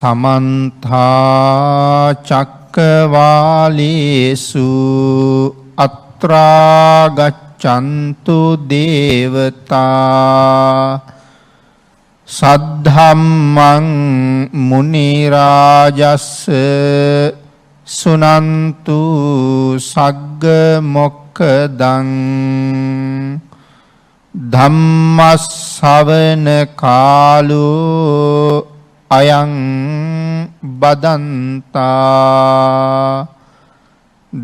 සමන්තා චක්කවාලේසු අත්‍රා ගච්ඡන්තු දේවතා සද්ධම්මං මුනි රාජස්ස සුනන්තු සග්ග මොක්ඛදං ධම්මස්සවන කාලෝ අයං බදන්තා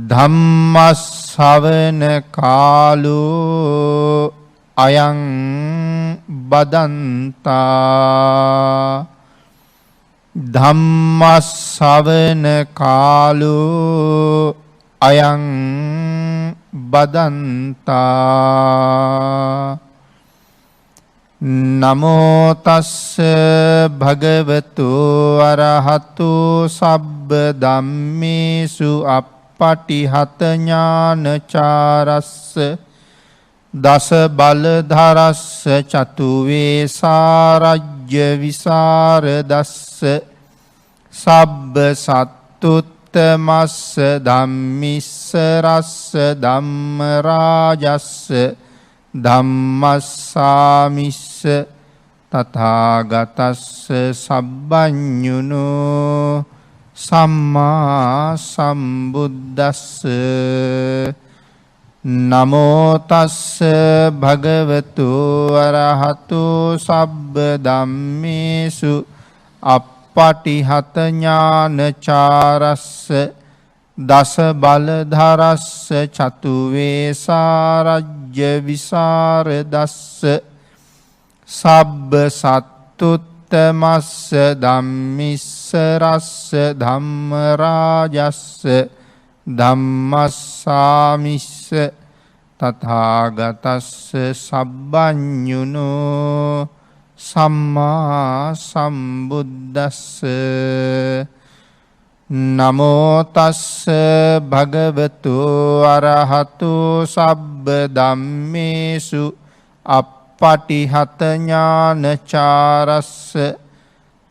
ධම්මස්සවන කාලෝ අයං බදන්තා ධම්මස්සවන කාලෝ අයං බදන්තා නමෝ තස්ස භගවතු අරහතු සබ්බ ධම්මේසු අප්පටිහත ඥානචාරස්ස දස බලධරස්ස චතු වේසාරජ්‍ය විසරදස්ස සබ්බ සත්තුත්තමස්ස ධම්මිස්සරස්ස ධම්ම රාජස්ස ධම්මස්සාමිස්ස තථාගතස්ස සබ්බඤුනෝ සම්මා සම්බුද්දස්ස නමෝ තස්ස භගවතු අරහතු සබ්බ ධම්මේසු අප්පටිහත ඥානචාරස්ස දස බලධරස්ස චතු වේසාරජ්‍ය විසරදස්ස සබ්බ සත්තුත්තමස්ස ධම්මිස්සරස්ස ධම්ම රාජස්ස ධම්මස්සාමිස්ස තථාගතස්ස සබ්බඤුනෝ සම්මා සම්බුද්දස්ස නමෝ තස්ස භගවතු අරහතු සබ්බ ධම්මේසු අප්පටිහත ඥානචාරස්ස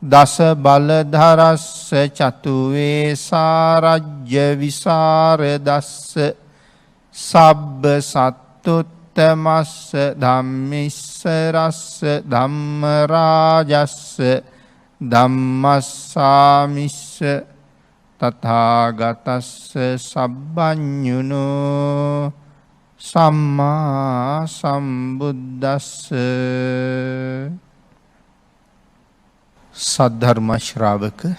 දස බලධරස්ස චතු වේසාරජ්‍ය විසරදස්ස සබ්බ සත්තුත්තමස්ස ධම්මිස්සරස්ස ධම්ම රාජස්ස ධම්මස්සාමිස්ස තථාගතස්ස සබ්බඤුනෝ සම්මා සම්බුද්දස්ස සද්ධර්ම ශ්‍රාවක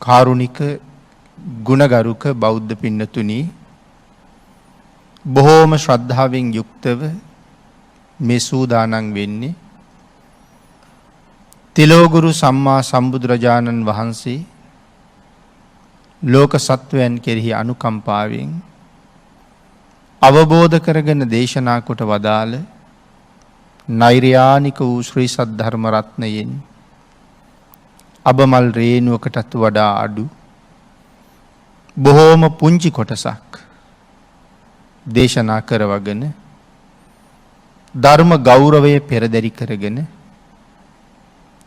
කාරුණික ගුණගරුක බෞද්ධ පින්නතුනි බොහෝම ශ්‍රද්ධාවෙන් යුක්තව මේ සූදානම් වෙන්නේ තිලෝගුරු සම්මා සම්බුදුරජාණන් වහන්සේ ලෝක සත්වයන් කෙරෙහි අනුකම්පාවෙන් අවබෝධ කරගෙන දේශනා කොට වදාළ නෛර්යානික වූ ශ්‍රී සද්ධර්ම රත්නයෙන් අබමල් රේණුවකටත් වඩා අඩු බොහෝම පුංචි කොටසක් දේශනා කරවගෙන ධර්ම ගෞරවය පෙරදරි කරගෙන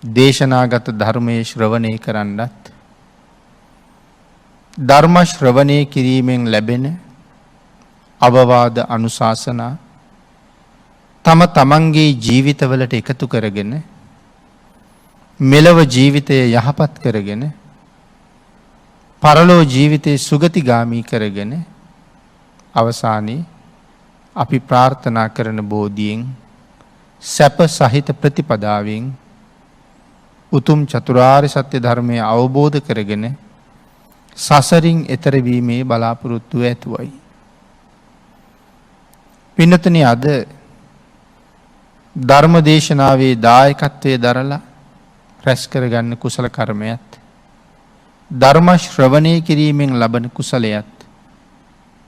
දේශනාගත ධර්මයේ ශ්‍රවණය කරන්නත් ධර්ම ශ්‍රවණය කිරීමෙන් ලැබෙන අවවාද අනුශාසනා තම තමන්ගේ ජීවිතවලට එකතු කරගෙන මෙලව ජීවිතය යහපත් කරගෙන පරලෝ ජීවිතය සුගතිගාමී කරගෙන අවසානයේ අපි ප්‍රාර්ථනා කරන බෝධියෙන් සැප සහිත ප්‍රතිපදාවෙන් උතුම් චතුරාර්ය සත්‍ය ධර්මය අවබෝධ කරගෙන සසරින් එතර වීමේ බලාපොරොත්තු ඇතුවයි. පින්නතුනි අද ධර්ම දේශනාවේ දායකත්වයේ දරලා රැස් කරගන්න කුසල කර්මයත් ධර්ම ශ්‍රවණය කිරීමෙන් ලබන කුසලයත්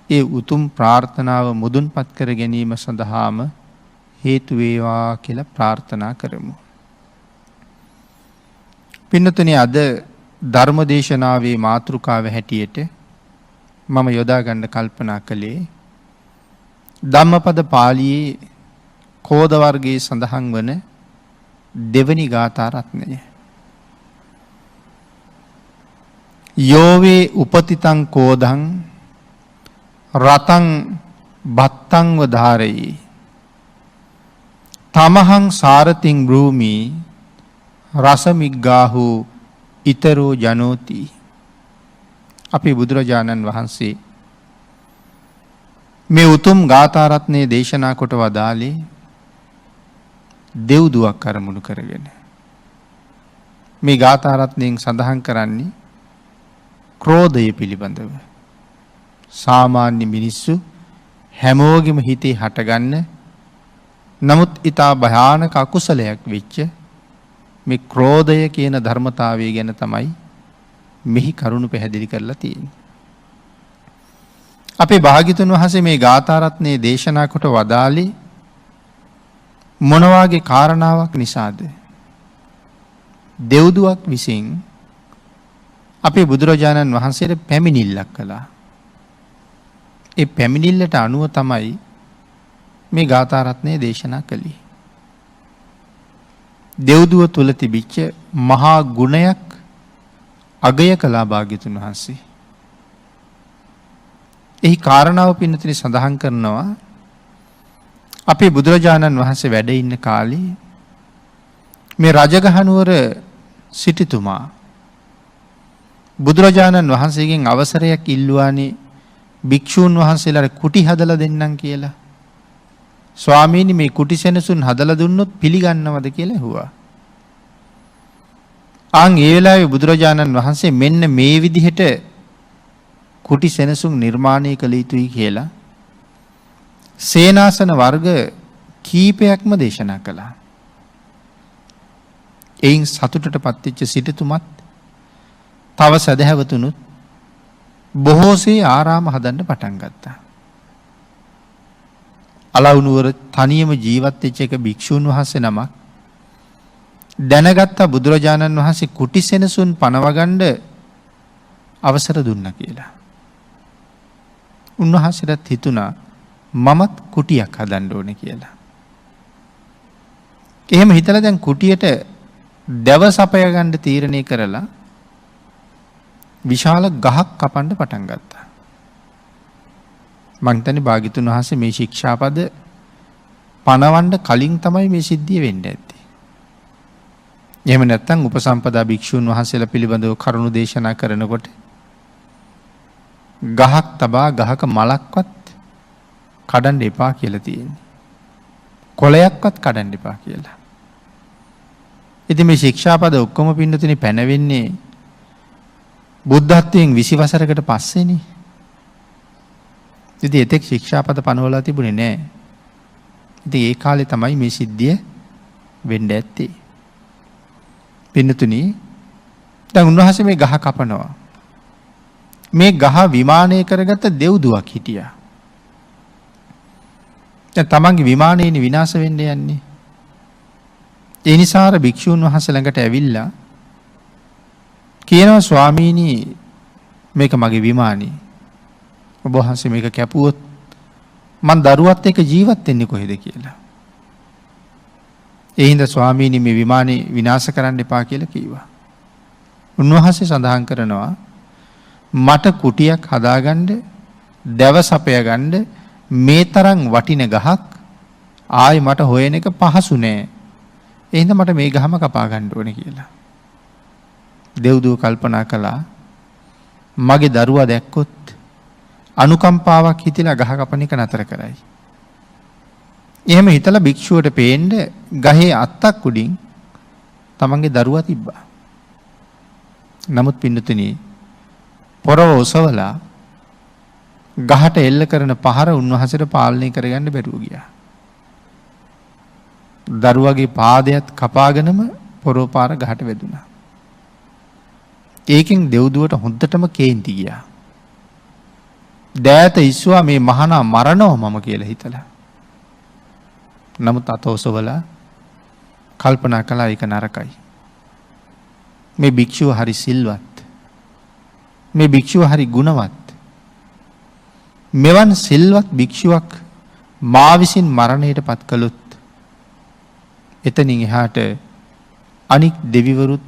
ඒ උතුම් ප්‍රාර්ථනාව මුදුන්පත් කර ගැනීම සඳහාම හේතු වේවා කියලා ප්‍රාර්ථනා කරමු. පින්නතුනි අද ධර්ම දේශනාවේ මාතෘකාව හැටියට මම යොදා ගන්න කල්පනා කළේ ධම්මපද පාළියේ කෝද වර්ගයේ සඳහන් වන දෙවනි ගාථා රත්නය. යෝවේ උපතිතං කෝදං රතං බත්තංව ධාරයි තමහං සාරතින් බ්‍රූමි රසමිග්ගාහු ඉතරෝ ජනෝති. අපි බුදුරජාණන් වහන්සේ මේ උතුම් ගාථාරත්නය දේශනා කොට වදාළේ දෙව්දුවක් අරමුණු කරගෙන. මේ ගාථාරත්නයෙන් සඳහන් කරන්නේ ක්‍රෝධය පිළිබඳව. සාමාන්‍ය මිනිස්සු හැමෝගෙම හිතේ හටගන්න නමුත් ඉතා භයානක අකුසලයක් වෙච්ච මේ ක්‍රෝධය කියන ධර්මතාවය ගැන තමයි මෙහි කරුණු පැහැදිලි කරලා තියෙන්නේ. අපේ භාග්‍යතුන් වහන්සේ මේ ගාථාරත්නයේ දේශනා කොට වදාළේ මොන වාගේ කාරණාවක් නිසාද? දෙව්දුවක් විසින් අපේ බුදුරජාණන් වහන්සේට පැමිණිල්ලක් කළා. ඒ පැමිණිල්ලට අනුව තමයි මේ ගාථාරත්නය දේශනා කළේ. දෙව්දුව තුල තිබිච්ච මහා ගුණයක් අගය කළා භාග්‍යතුන් වහන්සේ. එහි කාරණාව පින්නතුනි සඳහන් කරනවා අපේ බුදුරජාණන් වහන්සේ වැඩ ඉන්න කාලේ මේ රජගහනුවර සිටුතුමා බුදුරජාණන් වහන්සේගෙන් අවසරයක් ඉල්ලුවානේ භික්ෂූන් වහන්සේලාට කුටි හදලා දෙන්නම් කියලා. ස්වාමීනි මේ කුටි සෙනසුන් හදලා දුන්නොත් පිළිගන්නවද කියලා ඇහුවා. ආන් ඒ වෙලාවේ බුදුරජාණන් වහන්සේ මෙන්න මේ විදිහට කුටි සෙනසුන් නිර්මාණය කළ යුතුයි කියලා සේනාසන වර්ග කීපයක්ම දේශනා කළා. එයින් සතුටට පත්වෙච්ච සිටුතුමත් තව සදහැවතුනුත් බොහෝසේ ආරාම හදන්න පටන් ගත්තා. අලවුනුවර තනියම ජීවත් වෙච්ච එක භික්ෂූන් වහන්සේ නමක් දැනගත්තා බුදුරජාණන් වහන්සේ කුටි සෙනසුන් පනවගන්න අවසර දුන්නා කියලා. උන්වහන්සේට හිතුණා මමත් කුටියක් හදන්න ඕනේ කියලා. එහෙම හිතලා දැන් කුටියට දැව සපය ගන්න තීරණය කරලා විශාල ගහක් කපන්න පටන් ගත්තා. මං හිතන්නේ භාග්‍යතුන් වහන්සේ මේ ශික්ෂාපද පනවන්න කලින් තමයි මේ සිද්ධිය වෙන්න ඇත්තේ. එහෙම නැත්නම් උපසම්පදා භික්ෂුන් වහන්සේලා පිළිබඳව කරුණු දේශනා කරනකොට ගහක් තබා ගහක මලක්වත් කඩන්න එපා කියලා තියෙන්නේ. කොළයක්වත් කඩන්න එපා කියලා. ඉතින් මේ ශික්ෂාපද ඔක්කොම පින්නතුනේ පැනවෙන්නේ බුද්ධත්වයෙන් 20 වසරකට පස්සේනේ. ඉතින් එතෙක් ශික්ෂාපද පනවලා තිබුණේ නැහැ. ඉතින් ඒ කාලේ තමයි මේ සිද්ධිය වෙන්න ඇත්තේ. පින්නතුනි දැන් උන්වහන්සේ මේ ගහ කපනවා. මේ ගහ විමානය කරගත්ත දෙව්දුවක් හිටියා. දැන් තමන්ගේ විමානයනේ විනාශ වෙන්න යන්නේ. ඒ නිසා අර භික්ෂුන් වහන්සේ ළඟට ඇවිල්ලා කියනවා ස්වාමීනි මේක මගේ විමානේ. ඔබ වහන්සේ මේක කැපුවොත් මං දරුවත් එක්ක ජීවත් වෙන්නේ කොහෙද කියලා. ඒ හින්දා ස්වාමීනි මේ විමානේ විනාශ කරන්න එපා කියලා කිව්වා. උන්වහන්සේ සඳහන් කරනවා මට කුටියක් හදාගන්න දැව සපය ගන්න මේ තරම් වටින ගහක් ආයි මට හොයන එක පහසු නෑ. ඒ හින්දා මට මේ ගහම කපා ගන්න ඕනේ කියලා. දෙව්දුව කල්පනා කළා මගේ දරුවා දැක්කොත් අනුකම්පාවක් හිතිලා ගහ කපන එක නතර කරයි. එහෙම හිතලා භික්ෂුවට පේන්න ගහේ අත්තක් උඩින් තමන්ගේ දරුවා තිබ්බා. නමුත් පින්නතුනි පොරව ඔසවලා ගහට එල්ල කරන පහර උන්වහන්සේට පාලනය කරගන්න බැරුව ගියා. දරුවගේ පාදයට කපාගෙනම පොරව පාර ගහට වැදුනා. ඒකෙන් දෙව්දුවට හොඳටම කේන්ති ගියා. දෑත ඉස්සුවා මේ මහනා මරණව මම කියලා හිතලා. නමුත් අත ඔසවලා කල්පනා කළා ඒක නරකයි. මේ භික්ෂුව හරි සිල්වත්. මේ භික්ෂුව හරි ගුණවත්. මෙවන් සිල්වත් භික්ෂුවක් මා විසින් මරණයට පත් කළොත් එතනින් එහාට අනික් දෙවිවරුත්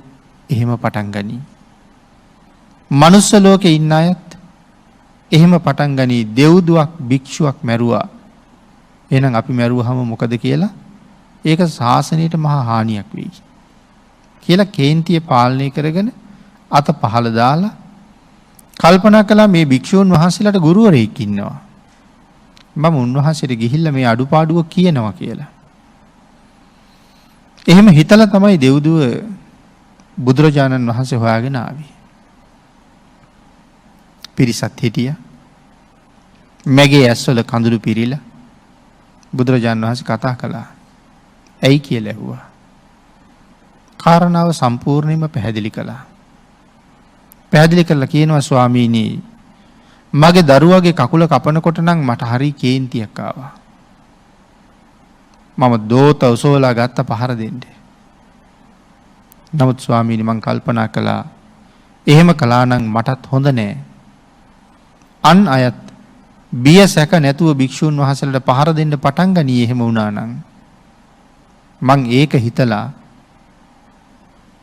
එහෙම පටන් ගනී. මනුස්ස ලෝකේ ඉන්න අයත් එහෙම පටන් ගනී දෙව්දුවක් භික්ෂුවක් මැරුවා. එහෙනම් අපි මැරුවහම මොකද කියලා? ඒක ශාසනයට මහා හානියක් වෙයි කියලා කේන්තිය පාලනය කරගෙන අත පහළ දාලා කල්පනා කළා මේ භික්ෂූන් වහන්සේලාට ගුරුවරයෙක් ඉන්නවා. මම උන්වහන්සේට ගිහිල්ලා මේ අඩුපාඩුව කියනවා කියලා. එහෙම හිතලා තමයි දෙව්දුව බුදුරජාණන් වහන්සේ හොයාගෙන ආවේ. පිරිසත් හිටියා. මැගේ ඇස්වල කඳුළු පිරීලා බුදුරජාණන් වහන්සේ කතා කළා. ඇයි කියලා ඇහුවා. කාරණාව සම්පූර්ණයෙන්ම පැහැදිලි කළා. පැහැදිලි කරලා කියනවා ස්වාමීනි මගේ දරුවගේ කකුල කපනකොට නම් මට හරි කේන්තියක් ආවා. මම දෝත උසවලා ගත්ත පහර දෙන්න. නමුත් ස්වාමීනි මං කල්පනා කළා එහෙම කළා නම් මටත් හොඳ නෑ. අන් අයත් බිය සැක නැතුව භික්ෂූන් වහන්සේලාට පහර දෙන්න පටන් ගනී එහෙම වුණා නම් මං ඒක හිතලා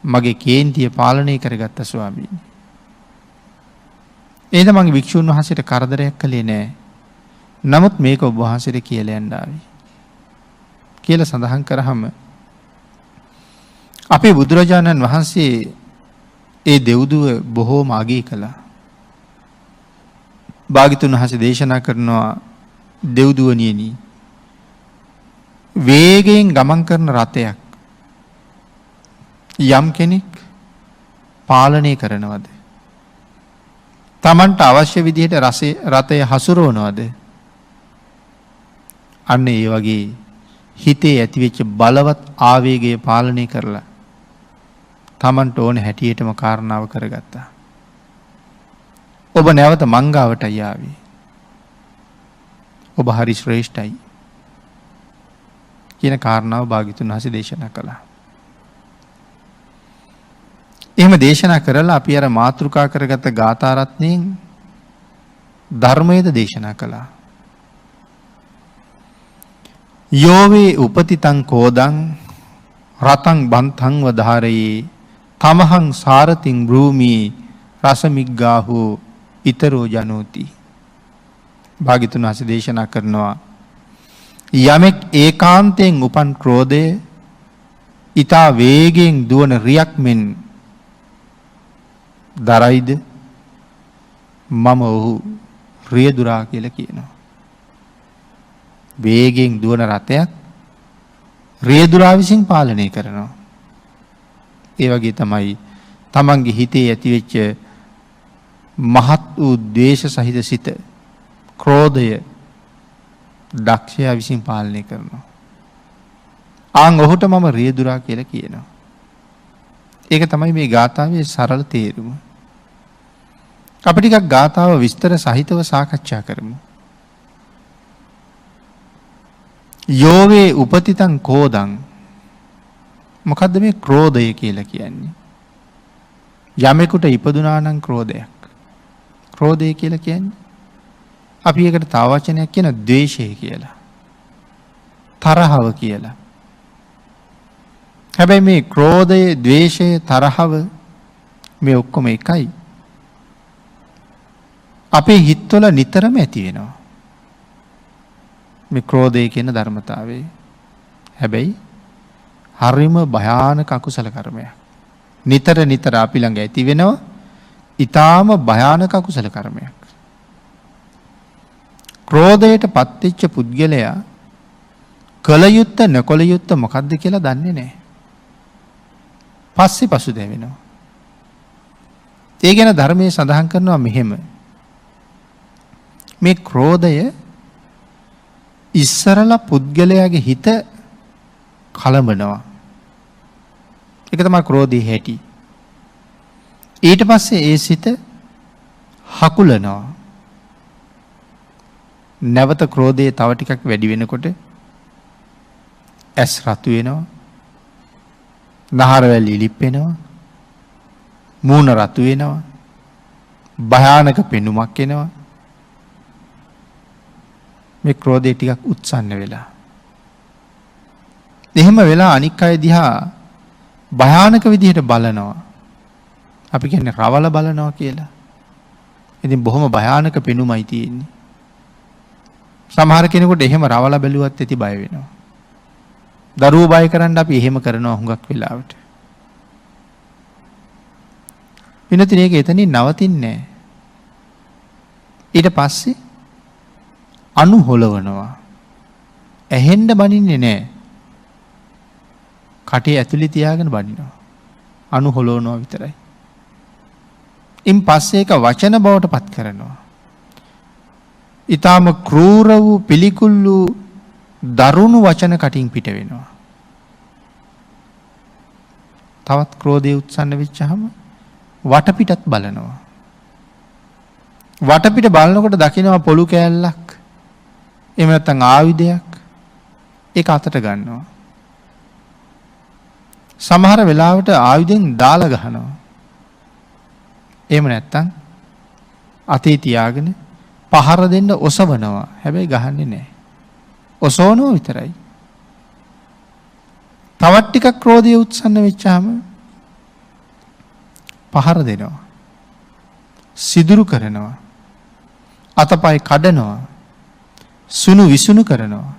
මගේ කේන්තිය පාලනය කරගත්ත ස්වාමීනි. එහෙනම් මං භික්ෂූන් වහන්සේට කරදරයක් කළේ නෑ. නමුත් මේක ඔබ වහන්සේට කියලා යන්න ආවේ. කියලා සඳහන් කරාම අපේ බුදුරජාණන් වහන්සේ ඒ දෙව්දුව බොහෝම අගය කළා. භාග්‍යතුන් වහන්සේ දේශනා කරනවා දෙව්දුවනියනි වේගයෙන් ගමන් කරන රථයක් යම් කෙනෙක් පාලනය කරනවද? තමන්ට අවශ්‍ය විදිහට රථය හසුරවනවද? අන්න ඒ වගේ හිතේ ඇතිවෙච්ච බලවත් ආවේගය පාලනය කරලා තමන්ට ඕන හැටියටම කාරණාව කරගත්තා. ඔබ නැවත මංගාවට යාවී. ඔබ හරි ශ්‍රේෂ්ඨයි කියන කාරණාව භාග්‍යතුන් වහන්සේ දේශනා කළා. එහෙම දේශනා කරලා අපි අර මාතෘකා කරගත්ත ගාථා රත්නයෙන් ධර්මයේද දේශනා කළා. යෝවේ උපතිතං කෝදං රතං බන්තං වධාරයේ තමහං සාරතින් බ්‍රූමි රසමිග්ගාහු ඊතරෝ ජනෝති. භාග්‍යතුන් වහන්සේ දේශනා කරනවා යමෙක් ඒකාන්තයෙන් උපන් ක්‍රෝධය ඊතා වේගයෙන් දුවන රියක් මෙන් දරයිද මම ඔහු රියදුරා කියලා කියනවා. වේගයෙන් දුවන රථයක් රියදුරා විසින් පාලනය කරනවා. ඒ වගේ තමයි තමන්ගේ හිතේ ඇතිවෙච්ච මහත් වූ ද්වේෂ සහිත සිත ක්‍රෝධය දක්ෂයා විසින් පාලනය කරනවා. ආන් ඔහුට මම රියදුරා කියලා කියනවා. ඒක තමයි මේ ගාථාවේ සරල තේරුම. අපි ටිකක් ගාථාව විස්තර සහිතව සාකච්ඡා කරමු. යෝවේ උපතිතං කෝදං මොකද්ද මේ ක්‍රෝධය කියලා කියන්නේ? යමෙකුට ඉපදුනා නම් ක්‍රෝධයක්. ක්‍රෝධය කියලා කියන්නේ අපි ඒකට තව වචනයක් කියන ද්වේෂය කියලා. තරහව කියලා. හැබැයි මේ ක්‍රෝධය, ද්වේෂය, තරහව මේ ඔක්කොම එකයි. අපේ හිතවල නිතරම ඇති වෙනවා. මේ ක්‍රෝධය කියන ධර්මතාවය. හැබැයි හරිම භයානක අකුසල කර්මයක්. නිතර නිතර අපි ළඟ ඇති වෙනවා. ඊටාම භයානක අකුසල කර්මයක්. ක්‍රෝධයට පත්වෙච්ච පුද්ගලයා කල යුත්ත නොකල යුත්ත මොකද්ද කියලා දන්නේ නැහැ. පස්සේ පසුතැවෙනවා. ඒ ගැන ධර්මයේ සඳහන් කරනවා මෙහෙම. මේ ක්‍රෝධය ඉස්සරලා පුද්ගලයාගේ හිත කලඹනවා. ඒක තමයි ක්‍රෝධයේ හැටි. ඊට පස්සේ ඒ සිත හකුලනවා. නැවත ක්‍රෝධයේ තව ටිකක් වැඩි වෙනකොට ඇස් රතු වෙනවා. නහරවැල් ඉලිප්පෙනවා. මූණ රතු වෙනවා. භයානක පෙනුමක් එනවා. මේ ක්‍රෝධය ටිකක් උත්සන්න වෙලා. එහෙම වෙලා අනික් අය දිහා භයානක විදිහට බලනවා. අපි කියන්නේ රවල බලනවා කියලා. ඉතින් බොහොම භයානක පෙනුමයි තියෙන්නේ. සමහර කෙනෙකුට එහෙම රවලා බැලුවත් ඇති බය වෙනවා. දරුවෝ බය කරන්න අපි එහෙම කරනවා හුඟක් වෙලාවට. පින්නතින් ඒක එතනින් නවතින්නේ නැහැ. ඊට පස්සේ අණු හොලවනවා. ඇහෙන්න බනින්නේ නැහැ. කටේ ඇතුලේ තියාගෙන බනිනවා. අණු හොලවනවා විතරයි. ඉන් පස්සේ ඒක වචන බවට පත් කරනවා. ඊටාම ක්‍රූර වූ පිළිකුල් වූ දරුණු වචන කටින් පිට වෙනවා. තවත් ක්‍රෝධය උත්සන්න වෙච්චාම වටපිටත් බලනවා. වටපිට බලනකොට දකිනවා පොළු කෑල්ලක්. එහෙම නැත්නම් ආයුධයක්. ඒක අතට ගන්නවා. සමහර වෙලාවට ආයුධෙන් දාලා ගහනවා. එහෙම නැත්නම් අතේ තියාගෙන පහර දෙන්න ඔසවනවා. හැබැයි ගහන්නේ නැහැ. ඔසවනවා විතරයි. තවත් ටිකක් ක්‍රෝධය උත්සන්න වෙච්චාම පහර දෙනවා. සිදුරු කරනවා. අතපය කඩනවා. සුණු විසුණු කරනවා.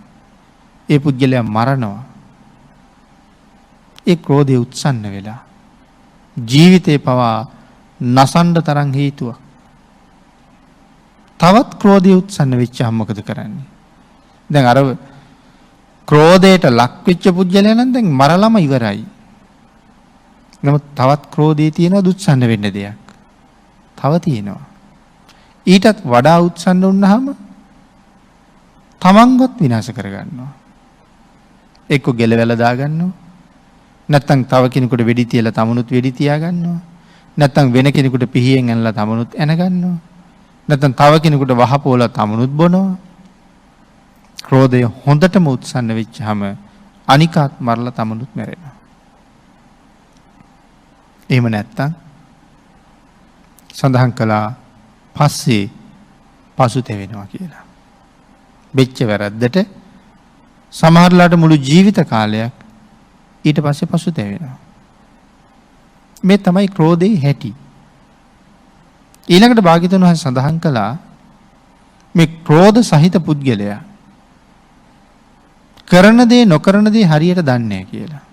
ඒ පුද්ගලයා මරනවා. ඒ ක්‍රෝධය උත්සන්න වෙලා ජීවිතේ පවා නසන්න තරම් හේතුවක්. තවත් ක්‍රෝධය උත්සන්න වෙච්චාම මොකද කරන්නේ? දැන් අර ක්‍රෝධයට ලක් වෙච්ච පුද්ගලයා නම් දැන් මරලම ඉවරයි. නමුත් තවත් ක්‍රෝධයේ තියෙනවා දුත්සන්න වෙන්න දෙයක්. තව තියෙනවා. ඊටත් වඩා උත්සන්න වුණාම තමන්වත් විනාශ කරගන්නවා. එක්ක ගෙලවැල දාගන්නවා. නැත්තම් තව කෙනෙකුට වෙඩි තියලා තමනුත් වෙඩි තියාගන්නවා. නැත්තම් වෙන කෙනෙකුට පිහියෙන් ඇනලා තමනුත් ඇන ගන්නවා. නැත්තම් තව කෙනෙකුට වහපෝලා තමනුත් බොනවා. ක්‍රෝධය හොඳටම උත්සන්න වෙච්චාම අනිකාත් මරලා තමනුත් මැරෙනවා. එහෙම නැත්තම් සඳහන් කළා පස්සේ පසුතැවෙනවා කියලා. වෙච්ච වැරද්දට සමහරලාට මුළු ජීවිත කාලයක් ඊට පස්සේ පසුතැවෙනවා. මේ තමයි ක්‍රෝධයේ හැටි. ඊළඟට භාග්‍යවතුන් වහන්සේ සඳහන් කළා මේ ක්‍රෝධ සහිත පුද්ගලයා කරන දේ නොකරන දේ හරියට දන්නේ නැහැ කියලා.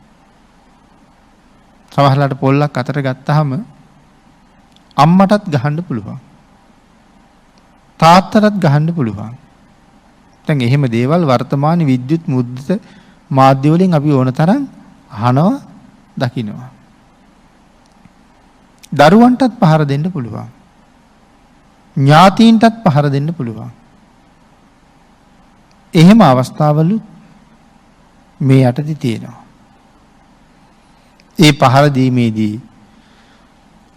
සමහරලාට පොල්ලක් අතට ගත්තාම අම්මටත් ගහන්න පුළුවන්. තාත්තටත් ගහන්න පුළුවන්. දැන් එහෙම දේවල් වර්තමාන විද්‍යුත් මුද්‍රිත මාධ්‍ය වලින් අපි ඕන තරම් අහනවා දකිනවා. දරුවන්ටත් පහර දෙන්න පුළුවන්. ඥාතීන්ටත් පහර දෙන්න පුළුවන්. එහෙම අවස්ථාවලුත් මේ යටදී තියෙනවා. ඒ පහර දීමේදී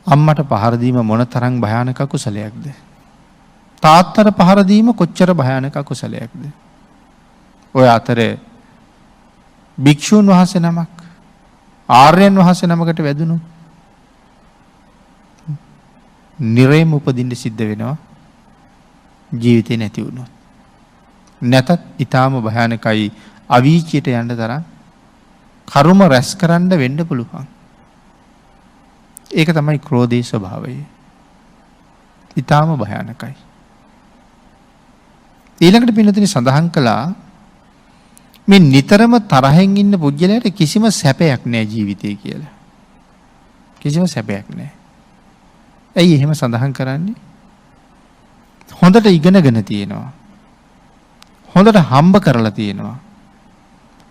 අම්මට පහර දීම මොන තරම් භයානක කුසලයක්ද? තාත්තට පහර දීම කොච්චර භයානක කුසලයක්ද? ඔය අතරේ භික්ෂුන් වහන්සේ නමක් ආර්යයන් වහන්සේ නමකට වැදුණොත් නිරේම උපදින්න සිද්ධ වෙනවා ජීවිතේ නැති වුණොත්. නැතත් ඊටාම භයානකයි අවීචයට යන්න තරම් කර්ම රැස් කරන්න වෙන්න පුළුවන්. ඒක තමයි ක්‍රෝධයේ ස්වභාවය. ඊටාම භයානකයි. ඊළඟට පින්නතුනි සඳහන් කළා මේ නිතරම තරහෙන් ඉන්න පුද්ගලයාට කිසිම සැපයක් නැහැ ජීවිතේ කියලා. කිසිම සැපයක් නැහැ. ඇයි එහෙම සඳහන් කරන්නේ? හොඳට ඉගෙනගෙන තියෙනවා. හොඳට හම්බ කරලා තියෙනවා.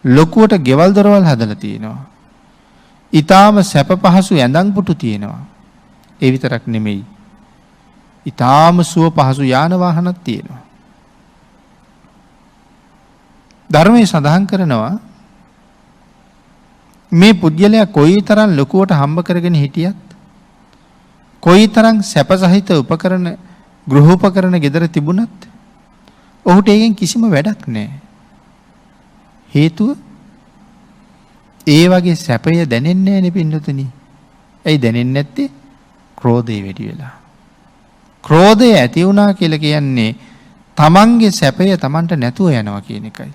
ලොකුවට ගෙවල් දොරවල් හදලා තියෙනවා. ඊටාම සැප පහසු ඇඳන් පුටු තියෙනවා. ඒ විතරක් නෙමෙයි. ඊටාම සුව පහසු යාන වාහනක් තියෙනවා. ධර්මයේ සඳහන් කරනවා මේ පුද්ගලයා කොයිතරම් ලොකුවට හම්බ කරගෙන හිටියත් කොයිතරම් සැප සහිත උපකරණ ගෘහ උපකරණ ගෙදර තිබුණත් ඔහුට ඒකෙන් කිසිම වැඩක් නැහැ. හේතුව ඒ වගේ සැපය දැනෙන්නේ නැහැ නේ පින්නතුනි. ඇයි දැනෙන්නේ නැත්තේ? ක්‍රෝධය වැඩි වෙලා. ක්‍රෝධය ඇති වුණා කියලා කියන්නේ තමන්ගේ සැපය තමන්ට නැතුව යනවා කියන එකයි.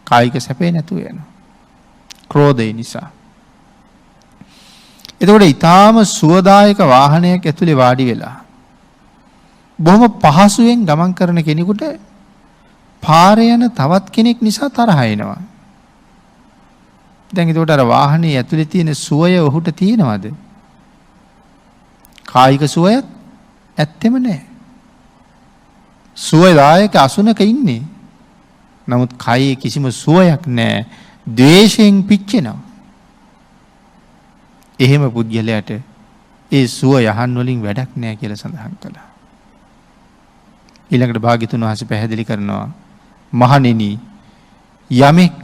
කායික සැපේ නැතුව යනවා. ක්‍රෝධය නිසා. එතකොට ඊටාම සුවදායක වාහනයක් ඇතුලේ වාඩි වෙලා බොහොම පහසුවෙන් ගමන් කරන කෙනෙකුට පාරේ යන තවත් කෙනෙක් නිසා තරහ එනවා. දැන් ඒකට අර වාහනේ ඇතුලේ තියෙන සුවය ඔහුට තියෙනවද? කායික සුවයක් ඇත්තෙම නැහැ. සුවදායක අසුනක ඉන්නේ. නමුත් කයේ කිසිම සුවයක් නැහැ. ද්වේෂයෙන් පිච්චෙනවා. එහෙම පුද්ගලයාට ඒ සුව යහන් වලින් වැඩක් නැහැ කියලා සඳහන් කළා. ඊළඟට භාග්‍යතුන් වහන්සේ පැහැදිලි කරනවා මහණෙනි යමෙක්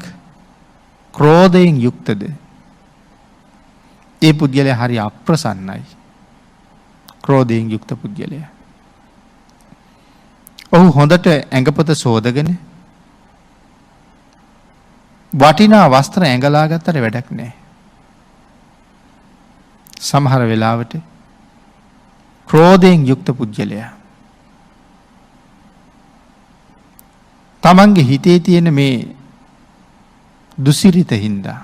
ක්‍රෝධයෙන් යුක්තද ඒ පුද්ගලයා හරි අප්‍රසන්නයි. ක්‍රෝධයෙන් යුක්ත පුද්ගලයා. ඔහු හොඳට ඇඟපත සෝදගෙන වටිනා වස්ත්‍ර ඇඟලා ගත්තට වැඩක් නැහැ. සමහර වෙලාවට ක්‍රෝධයෙන් යුක්ත පුද්ගලයා තමන්ගේ හිතේ තියෙන මේ දුසිරිත හින්දා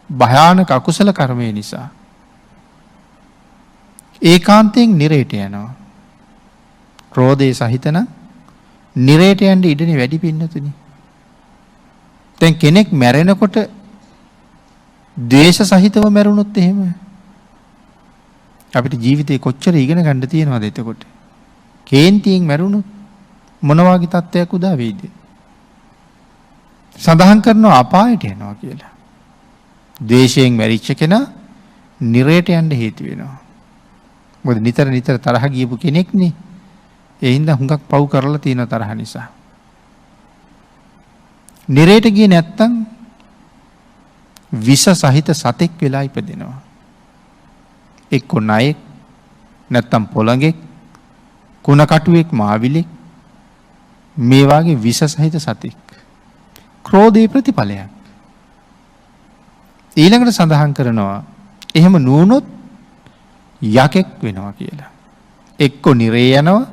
භයානක අකුසල කර්මය නිසා ඒකාන්තයෙන් නිරේට යනවා. ක්‍රෝධය සහිතන නිරේට යන්න ඉඩනේ වැඩි පින්නතුනි. දැන් කෙනෙක් මැරෙනකොට ද්වේෂ සහිතව මැරුණොත් එහෙම අපිට ජීවිතේ කොච්චර ඉගෙන ගන්න තියෙනවද එතකොට? කේන්තියෙන් මැරුණොත් මොන වගේ තත්ත්වයක් උදා වෙයිද? සඳහන් කරනවා අපායට යනවා කියලා. ද්වේෂයෙන් මැරිච්ච කෙනා නිරේට යන්න හේතු වෙනවා. මොකද නිතර නිතර තරහ ගියපු කෙනෙක් නේ. ඒ හින්දා හුඟක් පව් කරලා තියෙන තරහ නිසා. නිරේට ගියේ නැත්තම් විෂ සහිත සතෙක් වෙලා ඉපදෙනවා. එක්ක ණයෙක් නැත්තම් පොළඟෙක් කුණකටුවෙක් මාවිලෙක් මේ වාගේ විෂ සහිත සතෙක්. ක්‍රෝධයේ ප්‍රතිඵලයක්. ඊළඟට සඳහන් කරනවා එහෙම නුනොත් යකෙක් වෙනවා කියලා. එක්ක නිරේ යනවා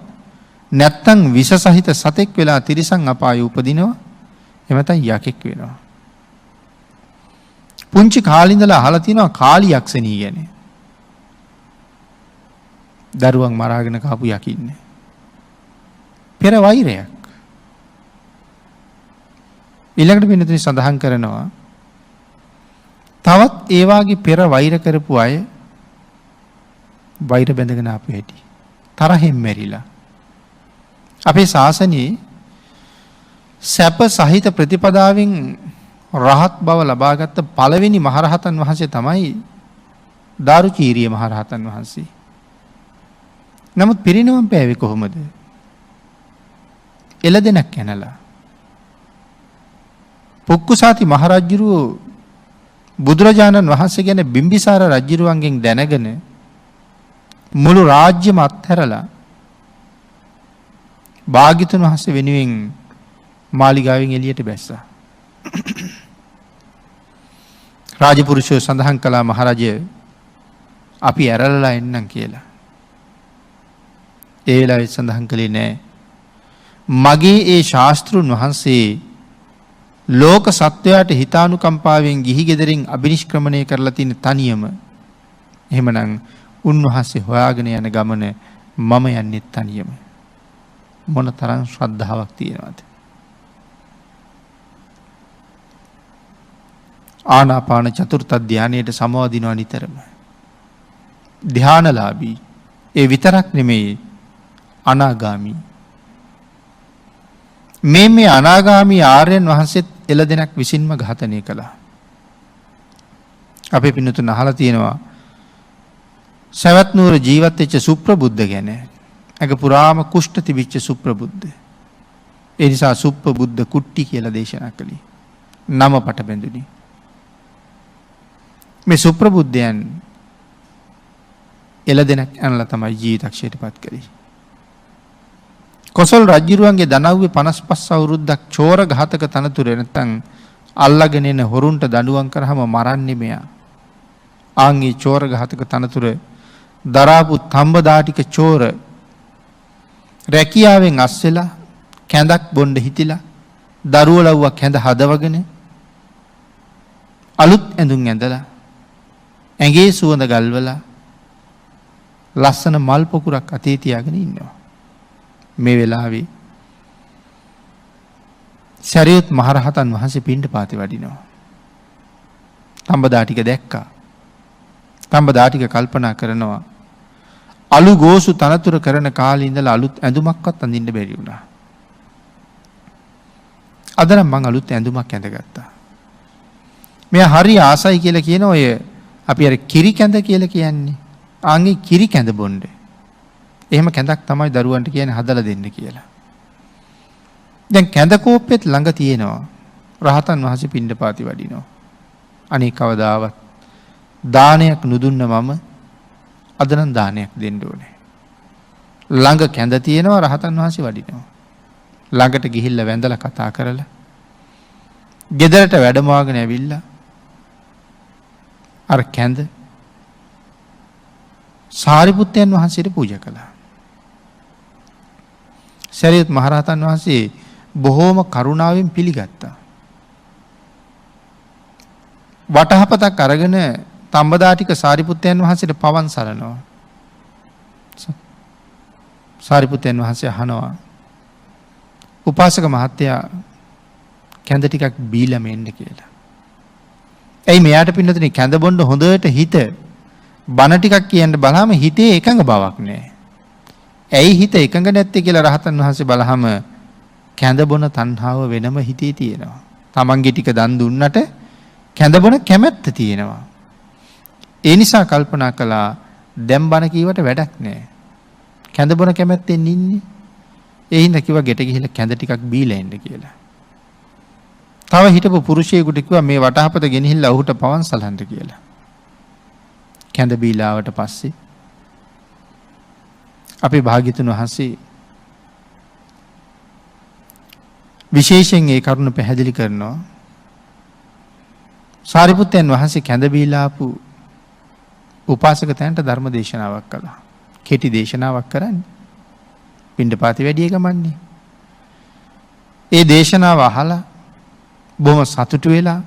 නැත්තම් විෂ සහිත සතෙක් වෙලා තිරිසන් අපායේ උපදිනවා. එහෙම නැත්නම් යකෙක් වෙනවා. පුංචි කාලේ ඉඳලා අහලා තියෙනවා කාලි යක්ෂණී ගැන. දරුවන් මරාගෙන කාපු යකින්නේ. පෙර වෛරයක්. ඊළඟට වෙනතුනි සඳහන් කරනවා තවත් ඒ වාගේ පෙර වෛර කරපු අය වෛර බැඳගෙන ආපු හැටි. තරහෙන් මැරිලා. අපේ ශාසනයේ සැප සහිත ප්‍රතිපදාවෙන් රහත් බව ලබාගත් පළවෙනි මහරහතන් වහන්සේ තමයි දාරුචීරිය මහරහතන් වහන්සේ. නමුත් පිරිනවම් පෑවේ කොහොමද? එළදෙනක් කැනලා. පුක්කුසාති මහරජුරුව බුදුරජාණන් වහන්සේ ගැන බිම්බිසාර රජුරුවන්ගෙන් දැනගෙන මුළු රාජ්‍යම අත්හැරලා භාග්‍යතුන් වහන්සේ වෙනුවෙන් මාලිගාවෙන් එළියට බැස්සා. රාජපුරුෂයෝ සඳහන් කළා මහරජය අපි ඇරලලා එන්නම් කියලා. ඒ වෙලාවේ සඳහන් කළේ නෑ. මගේ ඒ ශාස්ත්‍රුන් වහන්සේ ලෝක සත්වයාට හිතානුකම්පාවෙන් ගිහි ගෙදරින් අබිනිෂ්ක්‍රමණය කරලා තියෙන තනියම. එහෙමනම් උන්වහන්සේ හොයාගෙන යන ගමන මම යන්නේ තනියම. මොන තරම් ශ්‍රද්ධාවක් තියෙනවද? ආනාපාන චතුර්ථ ධානයේට සමවදිනවා නිතරම. ධානලාභී. ඒ විතරක් නෙමෙයි අනාගාමී. මේ අනාගාමී ආර්යයන් වහන්සේත් එළදෙනක් විසින්ම ඝාතනය කළා. අපේ පින්නතුන් අහලා තියෙනවා සවැත් නුවර ජීවත් වෙච්ච සුප්‍රබුද්ධ ගැන. ඒක පුරාම කුෂ්ඨ තිබිච්ච සුප්‍රබුද්ධ. ඒ නිසා සුප්‍රබුද්ධ කුට්ටි කියලා දේශනා කළේ. නම පට බැඳුනි. මේ සුප්‍රබුද්ධයන් එළදෙනක් ඇනලා තමයි ජීවිතක්ෂයටපත් කළේ. කොසල් රජුරුවන්ගේ දනව්වේ 55 අවුරුද්දක් චෝර ඝාතක තනතුර නැත්තම් අල්ලගෙන එන හොරුන්ට දඬුවම් කරාම මරන්නේ මෙයා. ආන්ගේ චෝර ඝාතක තනතුර දරාපු තඹදාටික චෝර රැකියාවෙන් අස්සෙලා කැඳක් බොණ්ඩ හිතිලා දරුවලව්වක් කැඳ හදවගෙන අලුත් ඇඳුම් ඇඳලා ඇඟේ සුවඳ ගල්වලා ලස්සන මල් පොකුරක් අතේ තියාගෙන ඉන්නවා. මේ වෙලාවේ සරියුත් මහරහතන් වහන්සේ පිණ්ඩපාතේ වඩිනවා. තඹදා ටික දැක්කා. තඹදා ටික කල්පනා කරනවා අලු ගෝසු තනතුර කරන කාලේ ඉඳලා අලුත් ඇඳුමක්වත් අඳින්න බැරි වුණා. අද නම් මං අලුත් ඇඳුමක් ඇඳගත්තා. මෙයා හරි ආසයි කියලා කියන ඔය අපි අර කිරි කැඳ කියලා කියන්නේ. ආන්ගේ කිරි කැඳ බොන්න. එහෙම කැඳක් තමයි දරුවන්ට කියන්නේ හදලා දෙන්න කියලා. දැන් කැඳ කෝප්පෙත් ළඟ තියෙනවා. රහතන් වහන්සේ පිණ්ඩපාතේ වඩිනවා. අනේ කවදාවත් දානයක් නුදුන්න මම අද නම් දානයක් දෙන්න ඕනේ. ළඟ කැඳ තියෙනවා රහතන් වහන්සේ වඩිනවා. ළඟට ගිහිල්ලා වැඳලා කතා කරලා ගෙදරට වැඩමවාගෙන ඇවිල්ලා අර කැඳ සාරිපුත්තයන් වහන්සේට පූජා කළා. සරියුත් මහරහතන් වහන්සේ බොහෝම කරුණාවෙන් පිළිගත්තා. වටහපතක් අරගෙන තඹදා ටික සාරිපුත්තයන් වහන්සේට පවන් සරනවා. සාරිපුත්තයන් වහන්සේ අහනවා උපාසක මහත්තයා කැඳ ටිකක් බීලා මෙන්න කියලා. ඇයි මෙයාට පින්නතුනේ කැඳ බොන්න හොඳට හිත බණ ටිකක් කියන්න බලහම හිතේ එකඟ බවක් නැහැ. ඇයි හිත එකඟ නැත්තේ කියලා රහතන් වහන්සේ බලහම කැඳ බොන තණ්හාව වෙනම හිතේ තියෙනවා. තමන්ගේ ටික දන් දුන්නට කැඳ බොන කැමැත්ත තියෙනවා. ඒ නිසා කල්පනා කළා දැන් බණ කීවට වැඩක් නැහැ. කැඳ බොන කැමැත්තෙන් ඉන්නේ. ඒ හින්දා කිව්වා ගෙට ගිහිල්ලා කැඳ ටිකක් බීලා එන්න කියලා. තව හිටපු පුරුෂයෙකුට කිව්වා මේ වටහපත ගෙනහිල්ලා ඔහුට පවන් සලන්න කියලා. කැඳ බීලාවට පස්සේ අපේ භාග්‍යතුන් වහන්සේ විශේෂයෙන් ඒ කරුණ පැහැදිලි කරනවා. සාරිපුත්තයන් වහන්සේ කැඳ බීලාපු උපාසක තැනට ධර්ම දේශනාවක් කළා. කෙටි දේශනාවක් කරන්නේ. පිණ්ඩපාතේ වැඩි ගමන්නේ. ඒ දේශනාව අහලා බොහොම සතුටු වෙලා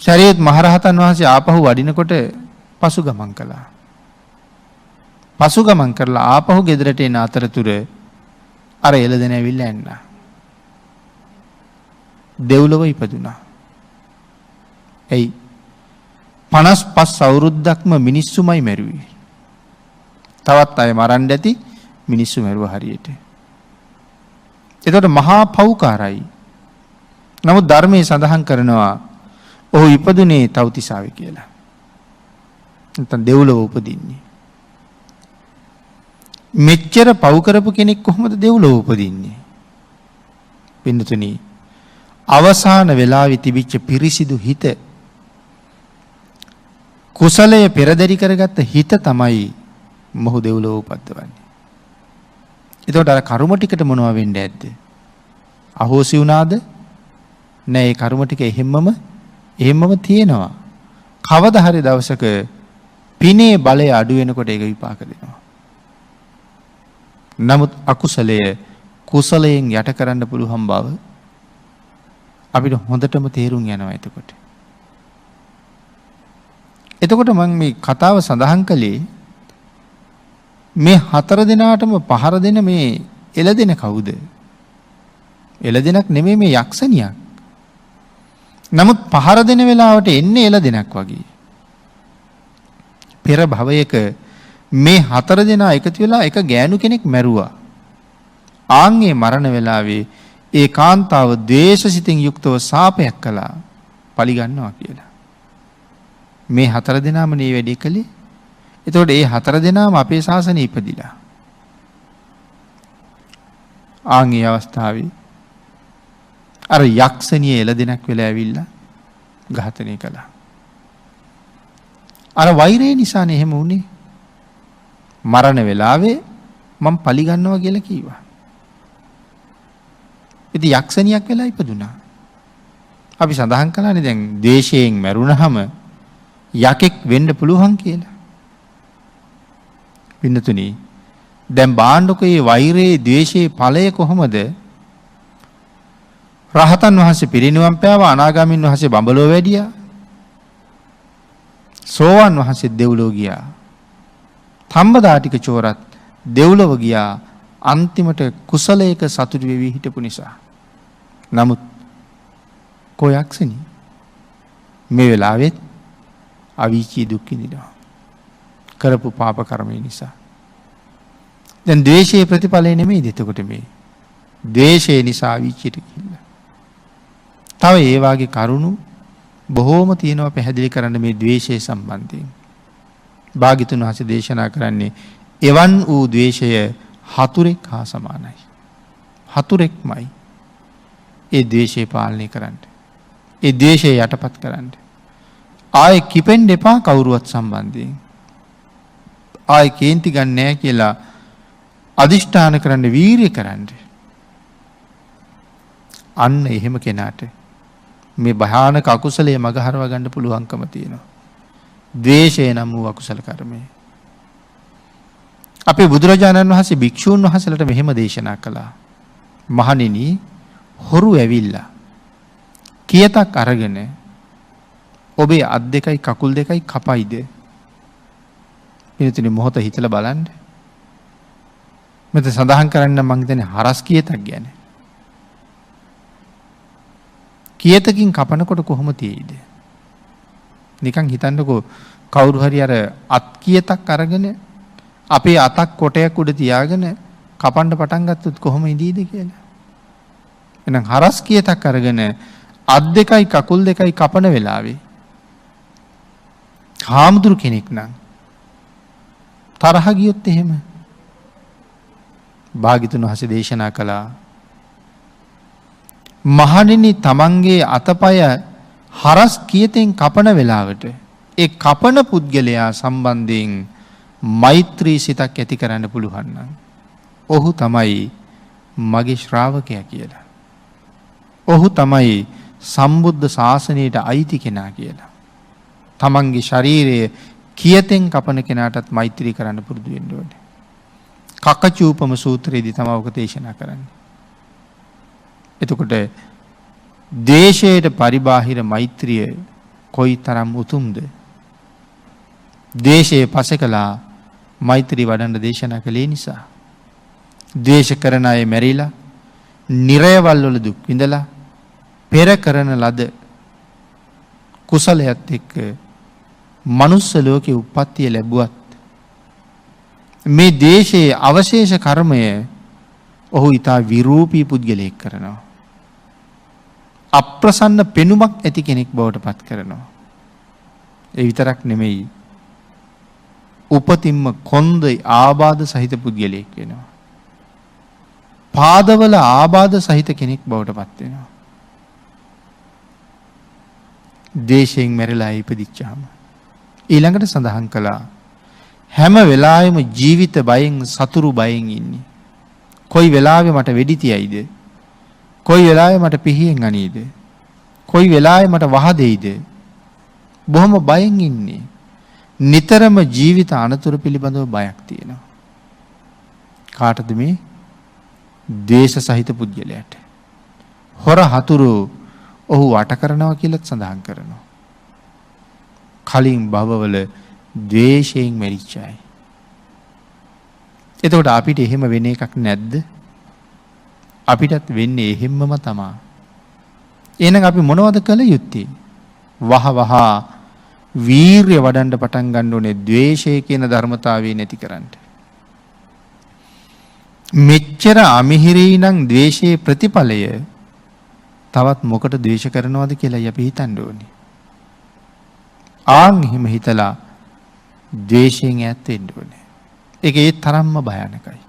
සරියුත් මහරහතන් වහන්සේ ආපහු වඩිනකොට පසු ගමන් කළා. පසු ගමන් කරලා ආපහු ගෙදරට එන අතරතුර අර එළදෙන ඇවිල්ලා එන්නා. දෙව්ලොව ඉපදුනා. එයි 55 අවුරුද්දක්ම මිනිස්සුමයි මැරුවේ. තවත් අය මරන්න ඇති මිනිස්සු මැරුවා හරියට. එතකොට මහා පව්කාරයි. නමුත් ධර්මයේ සඳහන් කරනවා ඔහු ඉපදුනේ තව්තිසාවේ කියලා. නැත්නම් දෙව්ලොව උපදින්නේ. මෙච්චර පව් කරපු කෙනෙක් කොහොමද දෙව්ලොව උපදින්නේ? පින්නතුනි අවසාන වෙලාවේ තිබිච්ච පිරිසිදු හිත කුසලයේ පෙරදරි කරගත්ත හිත තමයි මොහු දෙව්ලොව උපද්දවන්නේ. එතකොට අර කර්ම ටිකට මොනව වෙන්නේ ඇද්ද? අහෝසි වුණාද? නෑ ඒ කර්ම ටික එහෙම්මම තියෙනවා. කවදා හරි දවසක පිනේ බලය අඩු වෙනකොට ඒක විපාක දෙනවා. නමුත් අකුසලය කුසලයෙන් යට කරන්න පුළුවන් බව අපිට හොඳටම තේරුම් යනවා එතකොට. එතකොට මම මේ කතාව සඳහන් කළේ මේ 4 දෙනාටම පහර දෙන මේ එළදෙන කවුද? එළදෙනක් නෙමෙයි මේ යක්ෂණියක්. නමුත් පහර දෙන වෙලාවට එන්නේ එළදෙනක් වගේ. පෙර භවයක මේ 4 දෙනා එකතු වෙලා එක ගෑනු කෙනෙක් මැරුවා. ආන්ගේ මරණ වෙලාවේ ඒ කාන්තාව ද්වේෂසිතින් යුක්තව සාපයක් කළා. පලි ගන්නවා කියලා. මේ 4 දෙනාම මේ වැඩේ කළේ. එතකොට මේ 4 දෙනාම අපේ ශාසනයේ ඉපදිලා. ආන්ගේ අවස්ථාවේ අර යක්ෂණිය එළදෙනක් වෙලා ඇවිල්ලා ඝාතනය කළා. අර වෛරය නිසානේ එහෙම වුනේ. මරණ වෙලාවේ මම පලි ගන්නවා කියලා කිව්වා. ඉතින් යක්ෂණියක් වෙලා ඉපදුනා. අපි සඳහන් කළානේ දැන් ද්වේෂයෙන් මැරුණහම යකෙක් වෙන්න පුළුවන් කියලා. පින්නතුනි දැන් බාණ්ඩකයේ වෛරයේ ද්වේෂයේ ඵලය කොහොමද? රහතන් වහන්සේ පිරිනිවන් පෑවා, අනාගාමීන් වහන්සේ බඹලෝ වැඩියා. සෝවාන් වහන්සේ දෙව්ලොව ගියා. තම්බදාටික චෝරත් දෙව්ලොව ගියා. අන්තිමට කුසලයක සතුටු වෙවි හිටපු නිසා. නමුත් කොයක්සනි මේ වෙලාවෙත් අවීචී දුක් විඳිනවා. කරපු පාප කර්මය නිසා. දැන් ද්වේෂයේ ප්‍රතිඵලය නෙමෙයි එතකොට මේ. ද්වේෂය නිසා අවීචීට ගිහිල්ලා. තව ඒ වාගේ කරුණු බොහෝම තියෙනවා පැහැදිලි කරන්න මේ ද්වේෂය සම්බන්ධයෙන්. භාග්‍යතුන් වහන්සේ දේශනා කරන්නේ එවන් වූ ද්වේෂය හතුරෙක් හා සමානයි. හතුරෙක්මයි ඒ ද්වේෂය පාලනය කරන්න. ඒ ද්වේෂය යටපත් කරන්න. ආයෙ කිපෙන්න එපා කවුරුවත් සම්බන්ධයෙන්. ආයෙ කේන්ති ගන්න නෑ කියලා අදිෂ්ඨාන කරන්න වීරිය කරන්න. අන්න එහෙම කෙනාට මේ භයානක අකුසලයේ මගහරවා ගන්න පුළුවන්කම තියෙනවා. ද්වේෂය නම් වූ අකුසල කර්මය. අපේ බුදුරජාණන් වහන්සේ භික්ෂූන් වහන්සේලාට මෙහෙම දේශනා කළා. මහණෙනි, හොරු ඇවිල්ලා කියතක් අරගෙන ඔබේ අත් දෙකයි කකුල් දෙකයි කපයිද? පිළිතුරේ මොහොත හිතලා බලන්න. මෙතන සඳහන් කරන්න මම හිතන්නේ හරස් කියතක් ගැන. කියතකින් කපනකොට කොහොම තියෙයිද? නිකන් හිතන්නකෝ කවුරු හරි අර අත් කියතක් අරගෙන අපේ අතක් කොටයක් උඩ තියාගෙන කපන්න පටන් ගත්තොත් කොහොම ඉඳීද කියලා. එහෙනම් හරස් කියතක් අරගෙන අත් දෙකයි කකුල් දෙකයි කපන වෙලාවේ හාමුදුරු කෙනෙක් නම් තරහ ගියොත් එහෙම භාග්‍යතුන් වහන්සේ දේශනා කළා, මහණෙනි, තමන්ගේ අතපය හරස් කියතෙන් කපන වෙලාවට ඒ කපන පුද්ගලයා සම්බන්ධයෙන් මෛත්‍රී සිතක් ඇති කරන්න පුළුවන් නම් ඔහු තමයි මගේ ශ්‍රාවකයා කියලා. ඔහු තමයි සම්බුද්ධ ශාසනයට අයිති කෙනා කියලා. තමන්ගේ ශරීරය කියතෙන් කපන කෙනාටත් මෛත්‍රී කරන්න පුරුදු වෙන්න ඕනේ. කකචූපම සූත්‍රයේදී තමයි ඔක දේශනා කරන්නේ. එතකොට දේශයට පරිබාහිර මෛත්‍රිය කොයි තරම් උතුම්ද? දේශයේ පසකලා මෛත්‍රී වඩන්න දේශනා කළේ නිසා. ද්වේෂ කරන අය මැරිලා, නිරයවල් වල දුක් විඳලා, පෙර කරන ලද කුසලයත් එක්ක මනුස්ස ලෝකේ උප්පත්තිය ලැබුවත් මේ දේශයේ අවශේෂ කර්මය ඔහු ඊට විරූපී පුද්ගලයෙක් කරනවා. අප්‍රසන්න පෙනුමක් ඇති කෙනෙක් බවට පත් කරනවා. ඒ විතරක් නෙමෙයි, උපතින්ම කොන්ද ආබාධ සහිත පුද්ගලයෙක් වෙනවා. පාදවල ආබාධ සහිත කෙනෙක් බවට පත් වෙනවා. දේශයෙන් මැරිලා ඉපදිච්චාම ඊළඟට සඳහන් කළා, හැම වෙලාවෙම ජීවිත බයෙන්, සතුරු බයෙන් ඉන්නේ. කොයි වෙලාවෙ මට වෙඩි තියයිද? කොයි වෙලාවෙ මට පිහියෙන් අනීද? කොයි වෙලාවෙ මට වහ දෙයිද? බොහොම බයෙන් ඉන්නේ. නිතරම ජීවිත අනතුරු පිළිබඳව බයක් තියෙනවා. කාටද මේ? ද්වේෂ සහිත පුද්ගලයාට. හොර හතුරු ඔහු වට කරනවා කියලා සඳහන් කරනවා. කලින් භවවල ද්වේෂයෙන් මැරිච්ච අය. එතකොට අපිට එහෙම වෙන එකක් නැද්ද? අපිටත් වෙන්නේ එහෙම්මම තමයි. එහෙනම් අපි මොනවද කළ යුත්තේ? වහ වහ වීර්ය වඩන්න පටන් ගන්න ඕනේ ද්වේෂය කියන ධර්මතාවය නැති කරන්න. මෙච්චර අමිහිරී නම් ද්වේෂයේ ප්‍රතිඵලය තවත් මොකට ද්වේෂ කරනවද කියලා අපි හිතන්න ඕනේ. ආන් එහෙම හිතලා ද්වේෂයෙන් ඈත් වෙන්න ඕනේ. ඒක ඒ තරම්ම භයානකයි.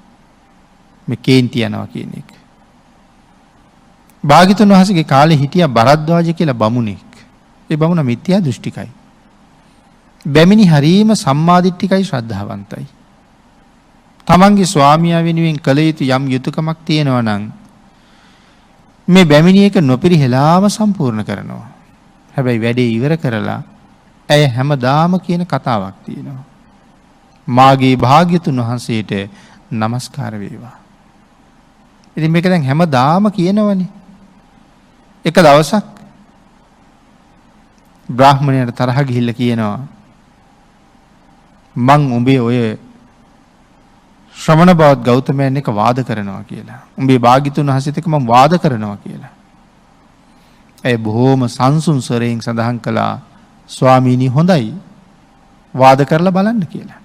මේ කේන්ති යනවා කියන එක. භාග්‍යතුන් වහන්සේගේ කාලේ හිටියා බරද්වාජ කියලා බමුණෙක්. ඒ බමුණ මිත්‍යා දෘෂ්ටිකයි. බැමිණි හරීම සම්මාදිට්ඨිකයි, ශ්‍රද්ධාවන්තයි. තමන්ගේ ස්වාමියා වෙනුවෙන් කළ යුතු යම් යුතුයකමක් තියෙනවා නම් මේ බැමිණි එක නොපිරිහෙලාම සම්පූර්ණ කරනවා. හැබැයි වැඩේ ඉවර කරලා ඇය හැමදාම කියන කතාවක් තියෙනවා. මාගේ භාග්‍යතුන් වහන්සේට নমස්කාර වේවා. ඉතින් මේක දැන් හැමදාම කියනවනේ. එක දවසක් බ්‍රාහ්මණයට තරහ ගිහිල්ලා කියනවා, මං උඹේ ඔය ශ්‍රමණ බවත් ගෞතමයන් එක වාද කරනවා කියලා. උඹේ භාග්‍යතුන් වහන්සේත් එක්ක මම වාද කරනවා කියලා. ඒ බොහෝම සංසුන් ස්වරයෙන් සඳහන් කළා ස්වාමීනි හොඳයි වාද කරලා බලන්න කියලා.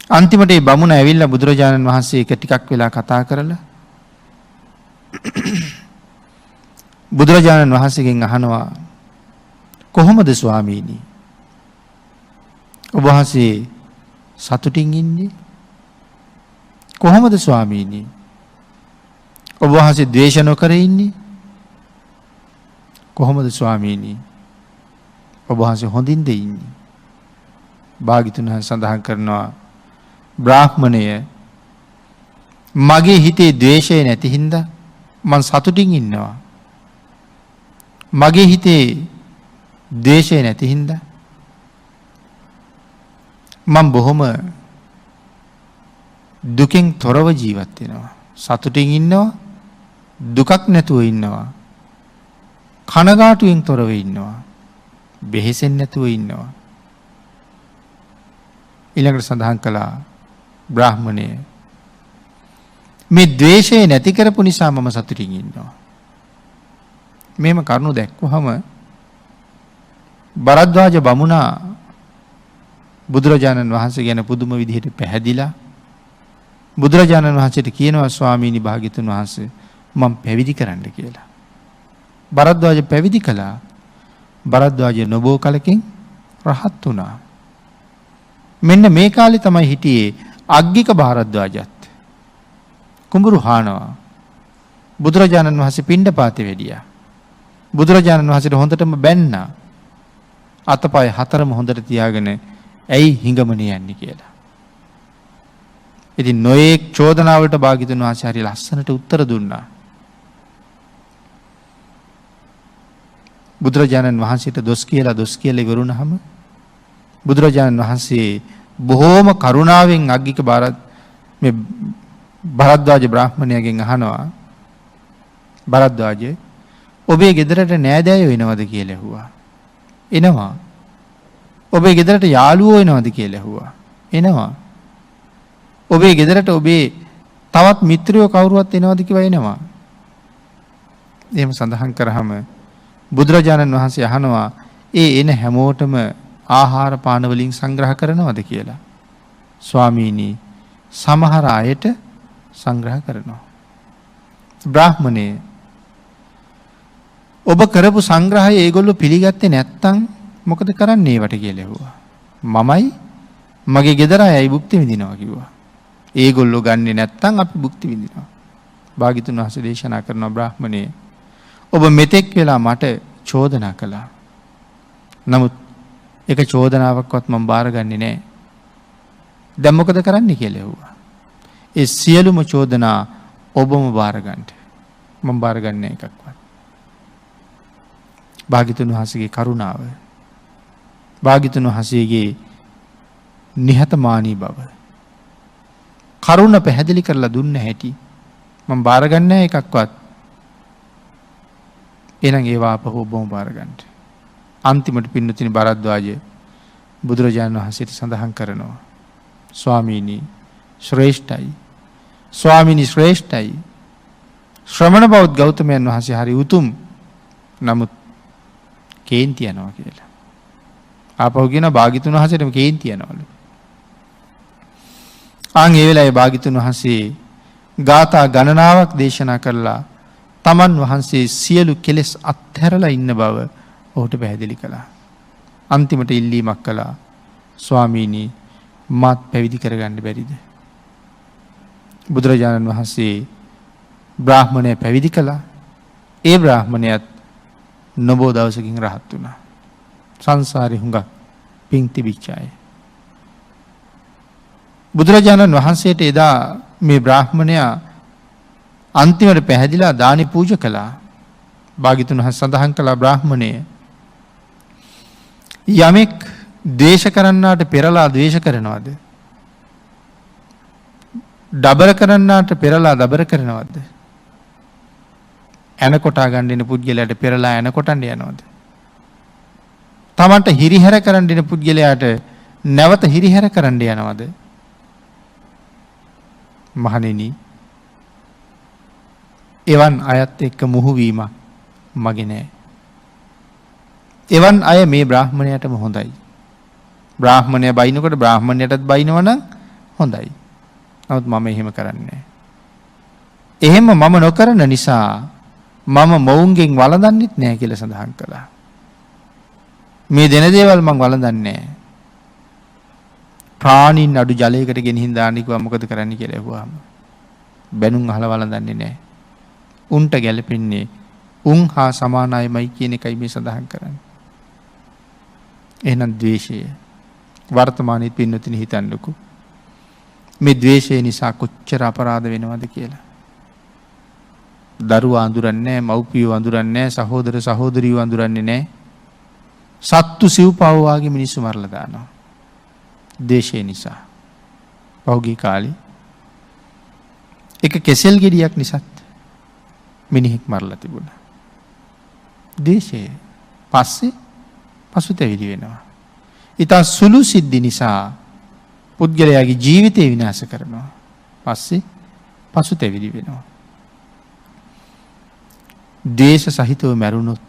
අන්තිමට මේ බමුණ ඇවිල්ලා බුදුරජාණන් වහන්සේ එක ටිකක් වෙලා කතා කරලා බුදුරජාණන් වහන්සේගෙන් අහනවා කොහොමද ස්වාමීනි ඔබ වහන්සේ සතුටින් ඉන්නේ කොහොමද ස්වාමීනි ඔබ වහන්සේ ද්වේෂ නොකර ඉන්නේ කොහොමද ස්වාමීනි ඔබ වහන්සේ හොඳින්ද ඉන්නේ භාග්‍යතුන් වහන්සේ සඳහන් කරනවා බ්‍රාහ්මණය මගේ හිතේ ද්වේෂය නැති හින්දා මං සතුටින් ඉන්නවා මගේ හිතේ ද්වේෂය නැති හින්දා මම බොහොම දුකෙන් තොරව ජීවත් වෙනවා සතුටින් ඉන්නවා දුකක් නැතුව ඉන්නවා කනගාටුවෙන් තොරව ඉන්නවා බෙහෙසෙන් නැතුව ඉන්නවා ඊළඟට සඳහන් කළා බ්‍රාහ්මණය මේ ද්වේෂය නැති කරපු නිසා මම සතුටින් ඉන්නවා මෙහෙම කරුණු දැක්වහම භරද්වාජ බමුණා බුදුරජාණන් වහන්සේ ගැන පුදුම විදිහට පැහැදිලා බුදුරජාණන් වහන්සේට කියනවා ස්වාමීනි භාග්‍යතුන් වහන්සේ මම පැවිදි කරන්න කියලා. භරද්වාජ පැවිදි කළා. භරද්වාජ නොබෝ කලකින් රහත් වුණා. මෙන්න මේ කාලේ තමයි හිටියේ අග්ගික භාරද්වාජත්. කුඹුරු හානවා. බුදුරජාණන් වහන්සේ පිණ්ඩපාතේ වැඩියා. බුදුරජාණන් වහන්සේට හොඳටම බැන්නා. අතපය හතරම හොඳට තියාගෙන ඇයි හිඟමනේ යන්නේ කියලා. ඉතින් නොයේක් චෝදනාවලට භාග්‍යතුන් වහන්සේ හරි ලස්සනට උත්තර දුන්නා. බුදුරජාණන් වහන්සේට දොස් කියලා ඉවරුනහම බුදුරජාණන් වහන්සේ බොහෝම කරුණාවෙන් අග්ගික භරද්වාජ බ්‍රාහ්මණයාගෙන් අහනවා භරද්වාජ ඔබේ ගෙදරට නෑදෑයෝ එනවද කියලා ඇහුවා. එනවා. ඔබේ ගෙදරට යාළුවෝ එනවද කියලා ඇහුවා. එනවා. ඔබේ ගෙදරට ඔබේ තවත් මිත්‍රයෝ කවුරුවත් එනවද කියලා එනවා. එහෙම සඳහන් කරාම බුදුරජාණන් වහන්සේ අහනවා ඒ එන හැමෝටම ආහාර පාන වලින් සංග්‍රහ කරනවද කියලා. ස්වාමීනි සමහර අයට සංග්‍රහ කරනවා. බ්‍රාහ්මණේ ඔබ කරපු සංග්‍රහය ඒගොල්ලෝ පිළිගත්තේ නැත්තම් මොකද කරන්නේ වට කියලා ඇහුවා. මමයි මගේ ගෙදර අයයි භුක්ති විඳිනවා කිව්වා. ඒගොල්ලෝ ගන්නෙ නැත්තම් අපි භුක්ති විඳිනවා. භාග්‍යතුන් වහන්සේ දේශනා කරනවා බ්‍රාහ්මණේ ඔබ මෙතෙක් වෙලා මට චෝදනා කළා. නමුත් එක චෝදනාවක්වත් මම බාරගන්නේ නැහැ. දැන් මොකද කරන්න කියලා ඇහුවා. ඒ සියලුම චෝදනා ඔබම බාරගන්න. මම බාරගන්නේ එකක්වත්. භාග්‍යතුන් වහන්සේගේ කරුණාව භාග්‍යතුන් වහන්සේගේ නිහතමානී බව කරුණ පැහැදිලි කරලා දුන්න හැටි මම බාරගන්නේ නැහැ එකක්වත්. එහෙනම් ඒවා අපහු ඔබම බාරගන්න. අන්තිමට පින්නතුනි භරද්වාජ බුදුරජාණන් වහන්සේට සඳහන් කරනවා ස්වාමීනි ශ්‍රේෂ්ඨයි ස්වාමීනි ශ්‍රේෂ්ඨයි ශ්‍රමණ බෞද්ධ ගෞතමයන් වහන්සේ හරි උතුම් නමුත් කේන්ති යනවා කියලා. ආපහු කියන භාග්‍යතුන් වහන්සේටම කේන්ති යනවලු. ආන් ඒ වෙලාවේ භාග්‍යතුන් වහන්සේ ගාථා ගණනාවක් දේශනා කළා තමන් වහන්සේ සියලු කෙලෙස් අත්හැරලා ඉන්න බව ඔහුට පැහැදිලි කළා. අන්තිමට ඉල්ලීමක් කළා ස්වාමීනි මාත් පැවිදි කරගන්න බැරිද? බුදුරජාණන් වහන්සේ බ්‍රාහ්මණය පැවිදි කළා. ඒ බ්‍රාහ්මණයත් නොබෝ දවසකින් රහත් වුණා. සංසාරේ හුඟක් පිං තිබිච්ච අය. බුදුරජාණන් වහන්සේට එදා මේ බ්‍රාහ්මණයා අන්තිමට පැහැදිලා දානි පූජා කළා. භාග්‍යතුන් වහන්සේ සඳහන් කළා බ්‍රාහ්මණය යමෙක් ද්වේෂ කරන්නාට පෙරලා ද්වේෂ කරනවද? දබර කරන්නාට පෙරලා දබර කරනවද? ඇන කොටා ගන්න දෙන පුද්ගලයාට පෙරලා ඇන කොටන්න යනවද? තමන්ට හිරිහැර කරන්න දෙන පුද්ගලයාට නැවත හිරිහැර කරන්න යනවද? මහණෙනි එවන් අයත් එක්ක මුහුවීම මගේ නෑ. එවන් අය මේ බ්‍රාහ්මණයටම හොඳයි. බ්‍රාහ්මණය බයිනකොට බ්‍රාහ්මණයටත් බයිනවනම් හොඳයි. නමුත් මම එහෙම කරන්නේ. එහෙම මම නොකරන නිසා මම මොවුන්ගෙන් වළඳන්නෙත් නෑ කියලා සඳහන් කළා. මේ දෙන දේවල් මං වළඳන්නේ නෑ. ප්‍රාණීන් අඩු ජලයකට ගෙනihin දාන්න කිව්වා මොකද කරන්න කියලා ඇහුවාම බැනුම් අහලා වළඳන්නේ නෑ. උන්ට ගැලපෙන්නේ උන් හා සමාන අයමයි කියන එකයි මේ සඳහන් කරන්නේ. එහෙනම් ද්වේෂය වර්තමානයේ පින්නතුනි හිතන්නකෝ. මේ ද්වේෂය නිසා කොච්චර අපරාධ වෙනවද කියලා. දරුවා අඳුරන්නේ නැහැ, මව්පියෝ අඳුරන්නේ නැහැ, සහෝදර සහෝදරියෝ අඳුරන්නේ නැහැ. සත්තු සිව්පව් වාගේ මිනිස්සු මරලා දානවා. ද්වේෂය නිසා. පෞගී කාලේ එක කෙසෙල් ගෙඩියක් නිසාත් මිනිහෙක් මරලා තිබුණා. ද්වේෂය පස්සේ පසුතැවිලි වෙනවා. ඊට සුළු සිද්ධි නිසා පුද්ගලයාගේ ජීවිතය විනාශ කරනවා. පස්සේ පසුතැවිලි වෙනවා. ද්වේෂ සහිතව මැරුණොත්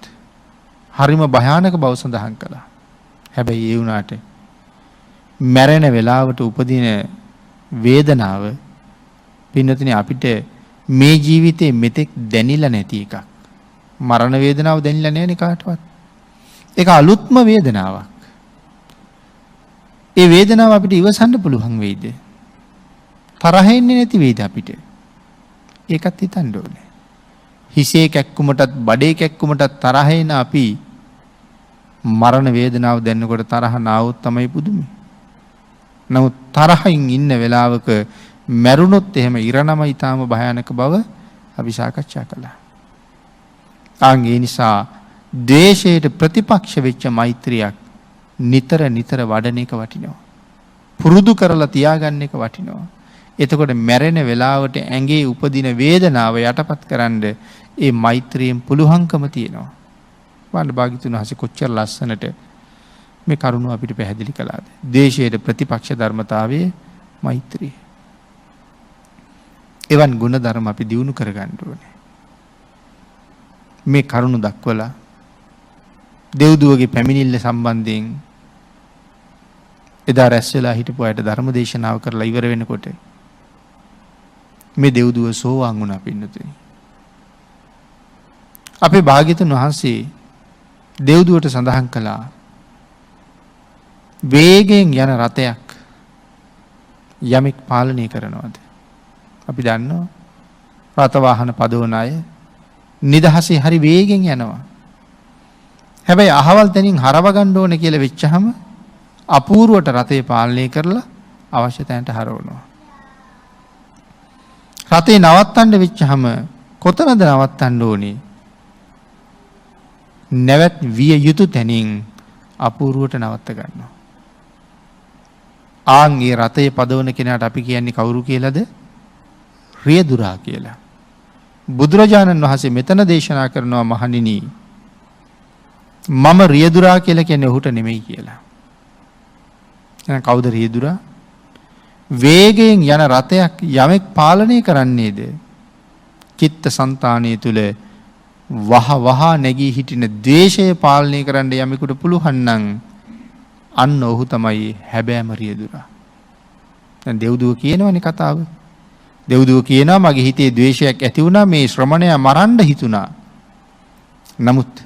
හරිම භයානක බව සඳහන් කළා. හැබැයි ඒ වුණාට මැරෙන වෙලාවට උපදින වේදනාව පින්නතුනි අපිට මේ ජීවිතේ මෙතෙක් දැනිලා නැති එකක්. මරණ වේදනාව දැනිලා නැහැ කාටවත්. ඒක අලුත්ම වේදනාවක්. ඒ වේදනාව අපිට ඉවසන්න පුළුවන් වෙයිද? තරහ එන්නේ නැති වෙයිද අපිට? ඒකත් හිතන්න ඕනේ. හිසේ කැක්කුමටත් බඩේ කැක්කුමටත් තරහ එන අපි මරණ වේදනාව දැනනකොට තරහ නාවොත් තමයි පුදුමයි. නමුත් තරහින් ඉන්න වෙලාවක මැරුණොත් එහෙම ඉරණම ඊටාම භයානක බව අපි සාකච්ඡා කළා. ඒ නිසා ද්වේෂයට ප්‍රතිපක්ෂ වෙච්ච මෛත්‍රියක් නිතර නිතර වඩන එක වටිනවා. පුරුදු කරලා තියාගන්න එක වටිනවා. එතකොට මැරෙන වෙලාවට ඇඟේ උපදින වේදනාව යටපත් කරන්න ඒ මෛත්‍රියෙන් පුළුවන්කම තියෙනවා. වන්න භාග්‍යතුන් වහන්සේ කොච්චර ලස්සනට මේ කරුණ අපිට පැහැදිලි කළාද? ද්වේෂයට ප්‍රතිපක්ෂ ධර්මතාවයේ මෛත්‍රිය. එවන් ගුණ ධර්ම අපි දියුණු කරගන්න ඕනේ. මේ කරුණ දක්වලා දෙව්දුවගේ පැමිණිල්ල සම්බන්ධයෙන් එදා රැස් වෙලා හිටපු අයට ධර්ම දේශනාව කරලා ඉවර වෙනකොට මේ දෙව්දුව සෝවාන් වුණා පින්නතුනි. අපේ භාග්‍යතුන් වහන්සේ දෙව්දුවට සඳහන් කළා වේගයෙන් යන රථයක් යමෙක් පාලනය කරනවද? අපි දන්නවා රථ වාහන පදවන අය නිදහසේ හරි වේගෙන් යනවා. හැබැයි අහවල් තැනින් හරව ගන්න ඕනේ කියලා වෙච්චහම අපූර්වට රථය පාලනය කරලා අවශ්‍ය තැනට හරවනවා. රථේ නවත්තන්න වෙච්චහම කොතනද නවත්තන්න ඕනේ? නැවත් විය යුතු තැනින් අපූර්වට නවත්ත ගන්නවා. ආන්ගේ රථයේ පදවන කෙනාට අපි කියන්නේ කවුරු කියලාද? රියදුරා කියලා. බුදුරජාණන් වහන්සේ මෙතන දේශනා කරනවා මහණෙනි මම රියදුරා කියලා කියන්නේ ඔහුට නෙමෙයි කියලා. එහෙනම් කවුද රියදුරා? වේගයෙන් යන රථයක් යමෙක් පාලනය කරන්නේද? චිත්ත සංතානයේ තුල වහ නැගී හිටින ද්වේෂය පාලනය කරන්න යමෙකුට පුළුවන් නම් අන්න ඔහු තමයි හැබෑම රියදුරා. දැන් දෙව්දුව කියනවනේ කතාව. දෙව්දුව කියනවා මගේ හිතේ ද්වේෂයක් ඇති වුණා මේ ශ්‍රමණයා මරන්න හිතුණා. නමුත්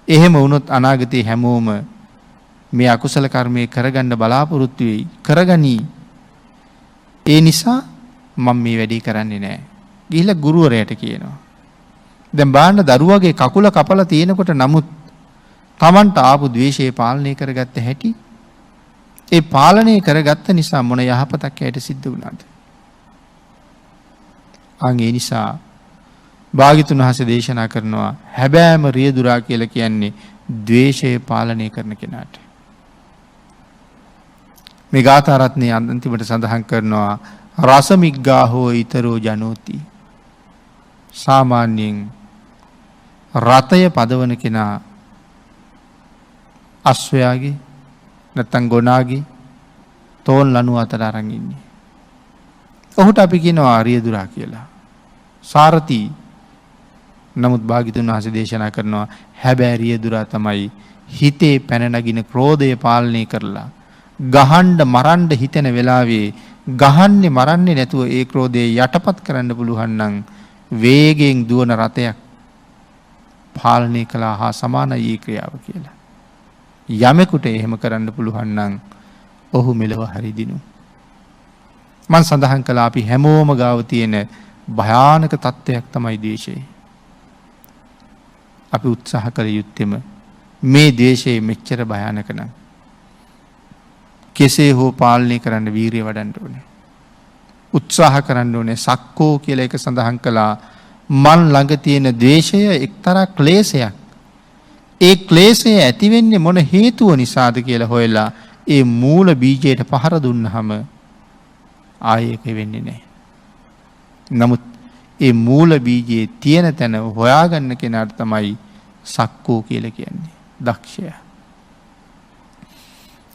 එහෙම වුණොත් අනාගතේ හැමෝම මේ අකුසල කර්මයේ කරගන්න බලාපොරොත්තු වෙයි. කරගනි. ඒ නිසා මම මේ වැඩේ කරන්නේ නැහැ. ගිහිල්ලා ගුරුවරයාට කියනවා. දැන් බාන්න දරුවගේ කකුල කපලා තියෙනකොට නමුත් Tamanට ආපු ද්වේෂය පාලනය කරගත්ත හැටි ඒ පාලනය කරගත්ත නිසා මොන යහපතක් ඇයට සිද්ධ වුණාද? ඒ නිසා භාග්‍යතුන් වහන්සේ දේශනා කරනවා හැබෑම රියදුරා කියලා කියන්නේ ද්වේෂය පාලනය කරන කෙනාට. මේ ගාථා රත්නයේ අන්තිමට සඳහන් කරනවා රසමිග්ගාහෝ ඊතරෝ ජනෝති. සාමාන්‍යයෙන් රතය පදවන කෙනා අශ්වයාගේ නැත්තම් ගොනාගේ තෝන් ලණුව අතර අරන් ඉන්නේ. ඔහුට අපි කියනවා රියදුරා කියලා. සාරති. නමුත් භාග්‍යතුන් වහන්සේ දේශනා කරනවා හැබැයි රියදුරා තමයි හිතේ පැන නගින ක්‍රෝධය පාලනය කරලා ගහන්න මරන්න හිතෙන වෙලාවේ ගහන්නේ මරන්නේ නැතුව ඒ ක්‍රෝධය යටපත් කරන්න පුළුවන් නම් වේගයෙන් දුවන රථයක් පාලනය කළා හා සමානයි ඒ ක්‍රියාව කියලා. යමෙකුට එහෙම කරන්න පුළුවන් නම් ඔහු මෙලව හරිදිනු. මම සඳහන් කළා අපි හැමෝම ගාව තියෙන භයානක තත්ත්වයක් තමයි ද්වේෂය. අපි උත්සාහ කළ යුත්තේම මේ ද්වේෂය මෙච්චර භයානක නම් කෙසේ හෝ පාලනය කරන්න වීරිය වඩන්න ඕනේ. උත්සාහ කරන්න ඕනේ. සක්කෝ කියලා එක සඳහන් කළා මන් ළඟ තියෙන ද්වේෂය එක්තරා ක්ලේශයක්. ඒ ක්ලේශය ඇති වෙන්නේ මොන හේතුව නිසාද කියලා හොයලා ඒ මූල බීජයට පහර දුන්නාම ආයේ ඒක වෙන්නේ නැහැ. නමුත් ඒ මූල බීජයේ තියෙන තැන හොයාගන්න කෙනාට තමයි සක්කෝ කියලා කියන්නේ. දක්ෂය.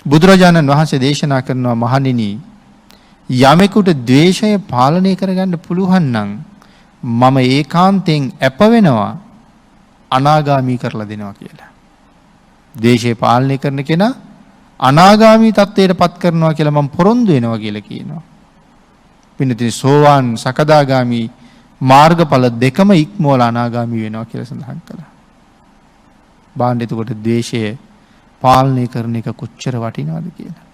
බුදුරජාණන් වහන්සේ දේශනා කරනවා මහණෙනි යමෙකුට ද්වේෂය පාලනය කරගන්න පුළුවන් නම් මම ඒකාන්තයෙන් අප වෙනවා අනාගාමී කරලා දෙනවා කියලා. ද්වේෂය පාලනය කරන කෙනා අනාගාමී තත්ත්වයට පත් කරනවා කියලා මම පොරොන්දු වෙනවා කියලා කියනවා. පින්නතින් සෝවාන් සකදාගාමී මාර්ගඵල දෙකම ඉක්මවලා අනාගාමී වෙනවා කියලා සඳහන් කළා. බාණ්ඩ එතකොට ද්වේෂය පාලනය කරන එක කොච්චර වටිනවද කියලා.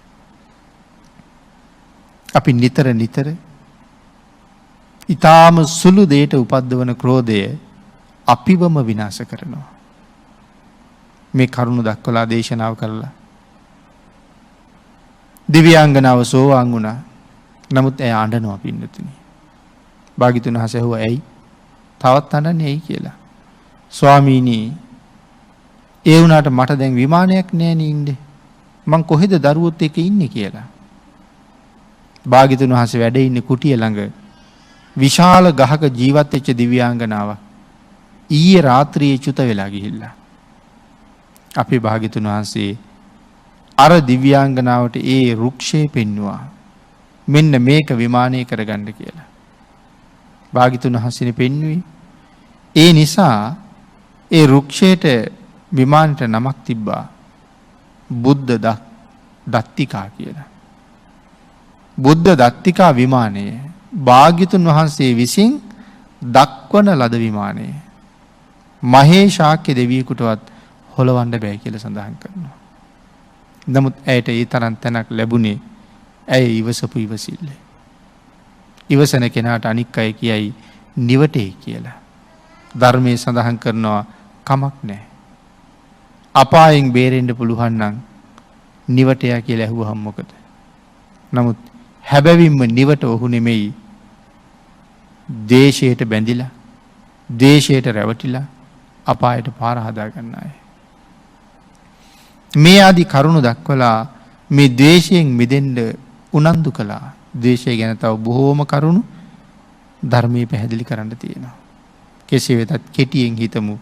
අපි නිතර ඊටාම සුළු දෙයට උපද්දවන ක්‍රෝධය අපිවම විනාශ කරනවා. මේ කරුණ දක්වලා දේශනාව කළා. දිව්‍යාංගනාව සෝවාන් වුණා. නමුත් ඇය අඬනවා පින්නතුනි. භාග්‍යතුන් වහන්සේ ඇහුවා ඇයි? තවත් අඬන්නේ ඇයි කියලා. ස්වාමීනි ඒ වුණාට මට දැන් විමානයක් නෑ නේ ඉන්නේ. මං කොහෙද දරුවොත් එක්ක ඉන්නේ කියලා. භාග්‍යතුන් වහන්සේ වැඩ ඉන්නේ කුටිය ළඟ විශාල ගහක ජීවත් වෙච්ච දිව්‍යාංගනාවක්. ඊයේ රාත්‍රියේ චුත වෙලා ගිහිල්ලා. අපේ භාග්‍යතුන් වහන්සේ අර දිව්‍යාංගනාවට ඒ රුක්ෂේ පෙන්නවා. මෙන්න මේක විමානය කරගන්න කියලා. භාග්‍යතුන් වහන්සේනේ පෙන්වුවේ. ඒ නිසා ඒ රුක්ෂයට විමානට නමක් තිබ්බා. බුද්ධ දත්තිකා කියලා. බුද්ධ දත්තිකා විමානය භාග්‍යතුන් වහන්සේ විසින් දක්වන ලද විමානය. මහේශාක්‍ය දෙවියෙකුටවත් හොලවන්න බෑ කියලා සඳහන් කරනවා. නමුත් ඇයට ඒ තරම් තැනක් ලැබුණේ ඇය ඉවසපු ඉවසිල්ල. ඉවසන කෙනාට අනික් අය කියයි නිවටේ කියලා. ධර්මයේ සඳහන් කරනවා කමක් නැහැ. අපායෙන් බේරෙන්න පුළුවන් නම් නිවටයා කියලා ඇහුවහම මොකද? නමුත් හැබැවින්ම නිවට ඔහු නෙමෙයි. දේශයට බැඳිලා, දේශයට රැවටිලා අපායට පාර හදා ගන්න අය. මේ ආදි කරුණු දක්වලා මේ ද්වේෂයෙන් මිදෙන්න උනන්දු කළා. ද්වේෂය ගැන තව බොහෝම කරුණු ධර්මයේ පැහැදිලි කරන්න තියෙනවා. කෙසේ වෙතත් කෙටියෙන් හිතමු.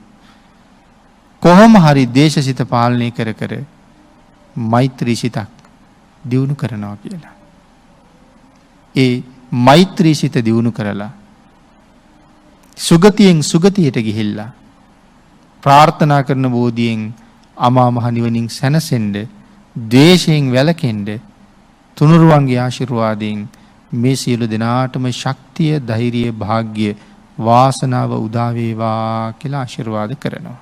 කොහොම හරි දේශසිත පාලනය කර මෛත්‍රී සිතක් දියුණු කරනවා කියලා. ඒ මෛත්‍රී සිත දියුණු කරලා සුගතියෙන් සුගතියට ගිහිල්ලා ප්‍රාර්ථනා කරන බෝධියෙන් අමා මහ නිවනින් සැනසෙන්න ද්වේෂයෙන් වැළකෙන්න තුනුරුවන්ගේ ආශිර්වාදයෙන් මේ සියලු දෙනාටම ශක්තිය, ධෛර්යය, වාග්ය, වාසනාව උදා වේවා කියලා ආශිර්වාද කරනවා.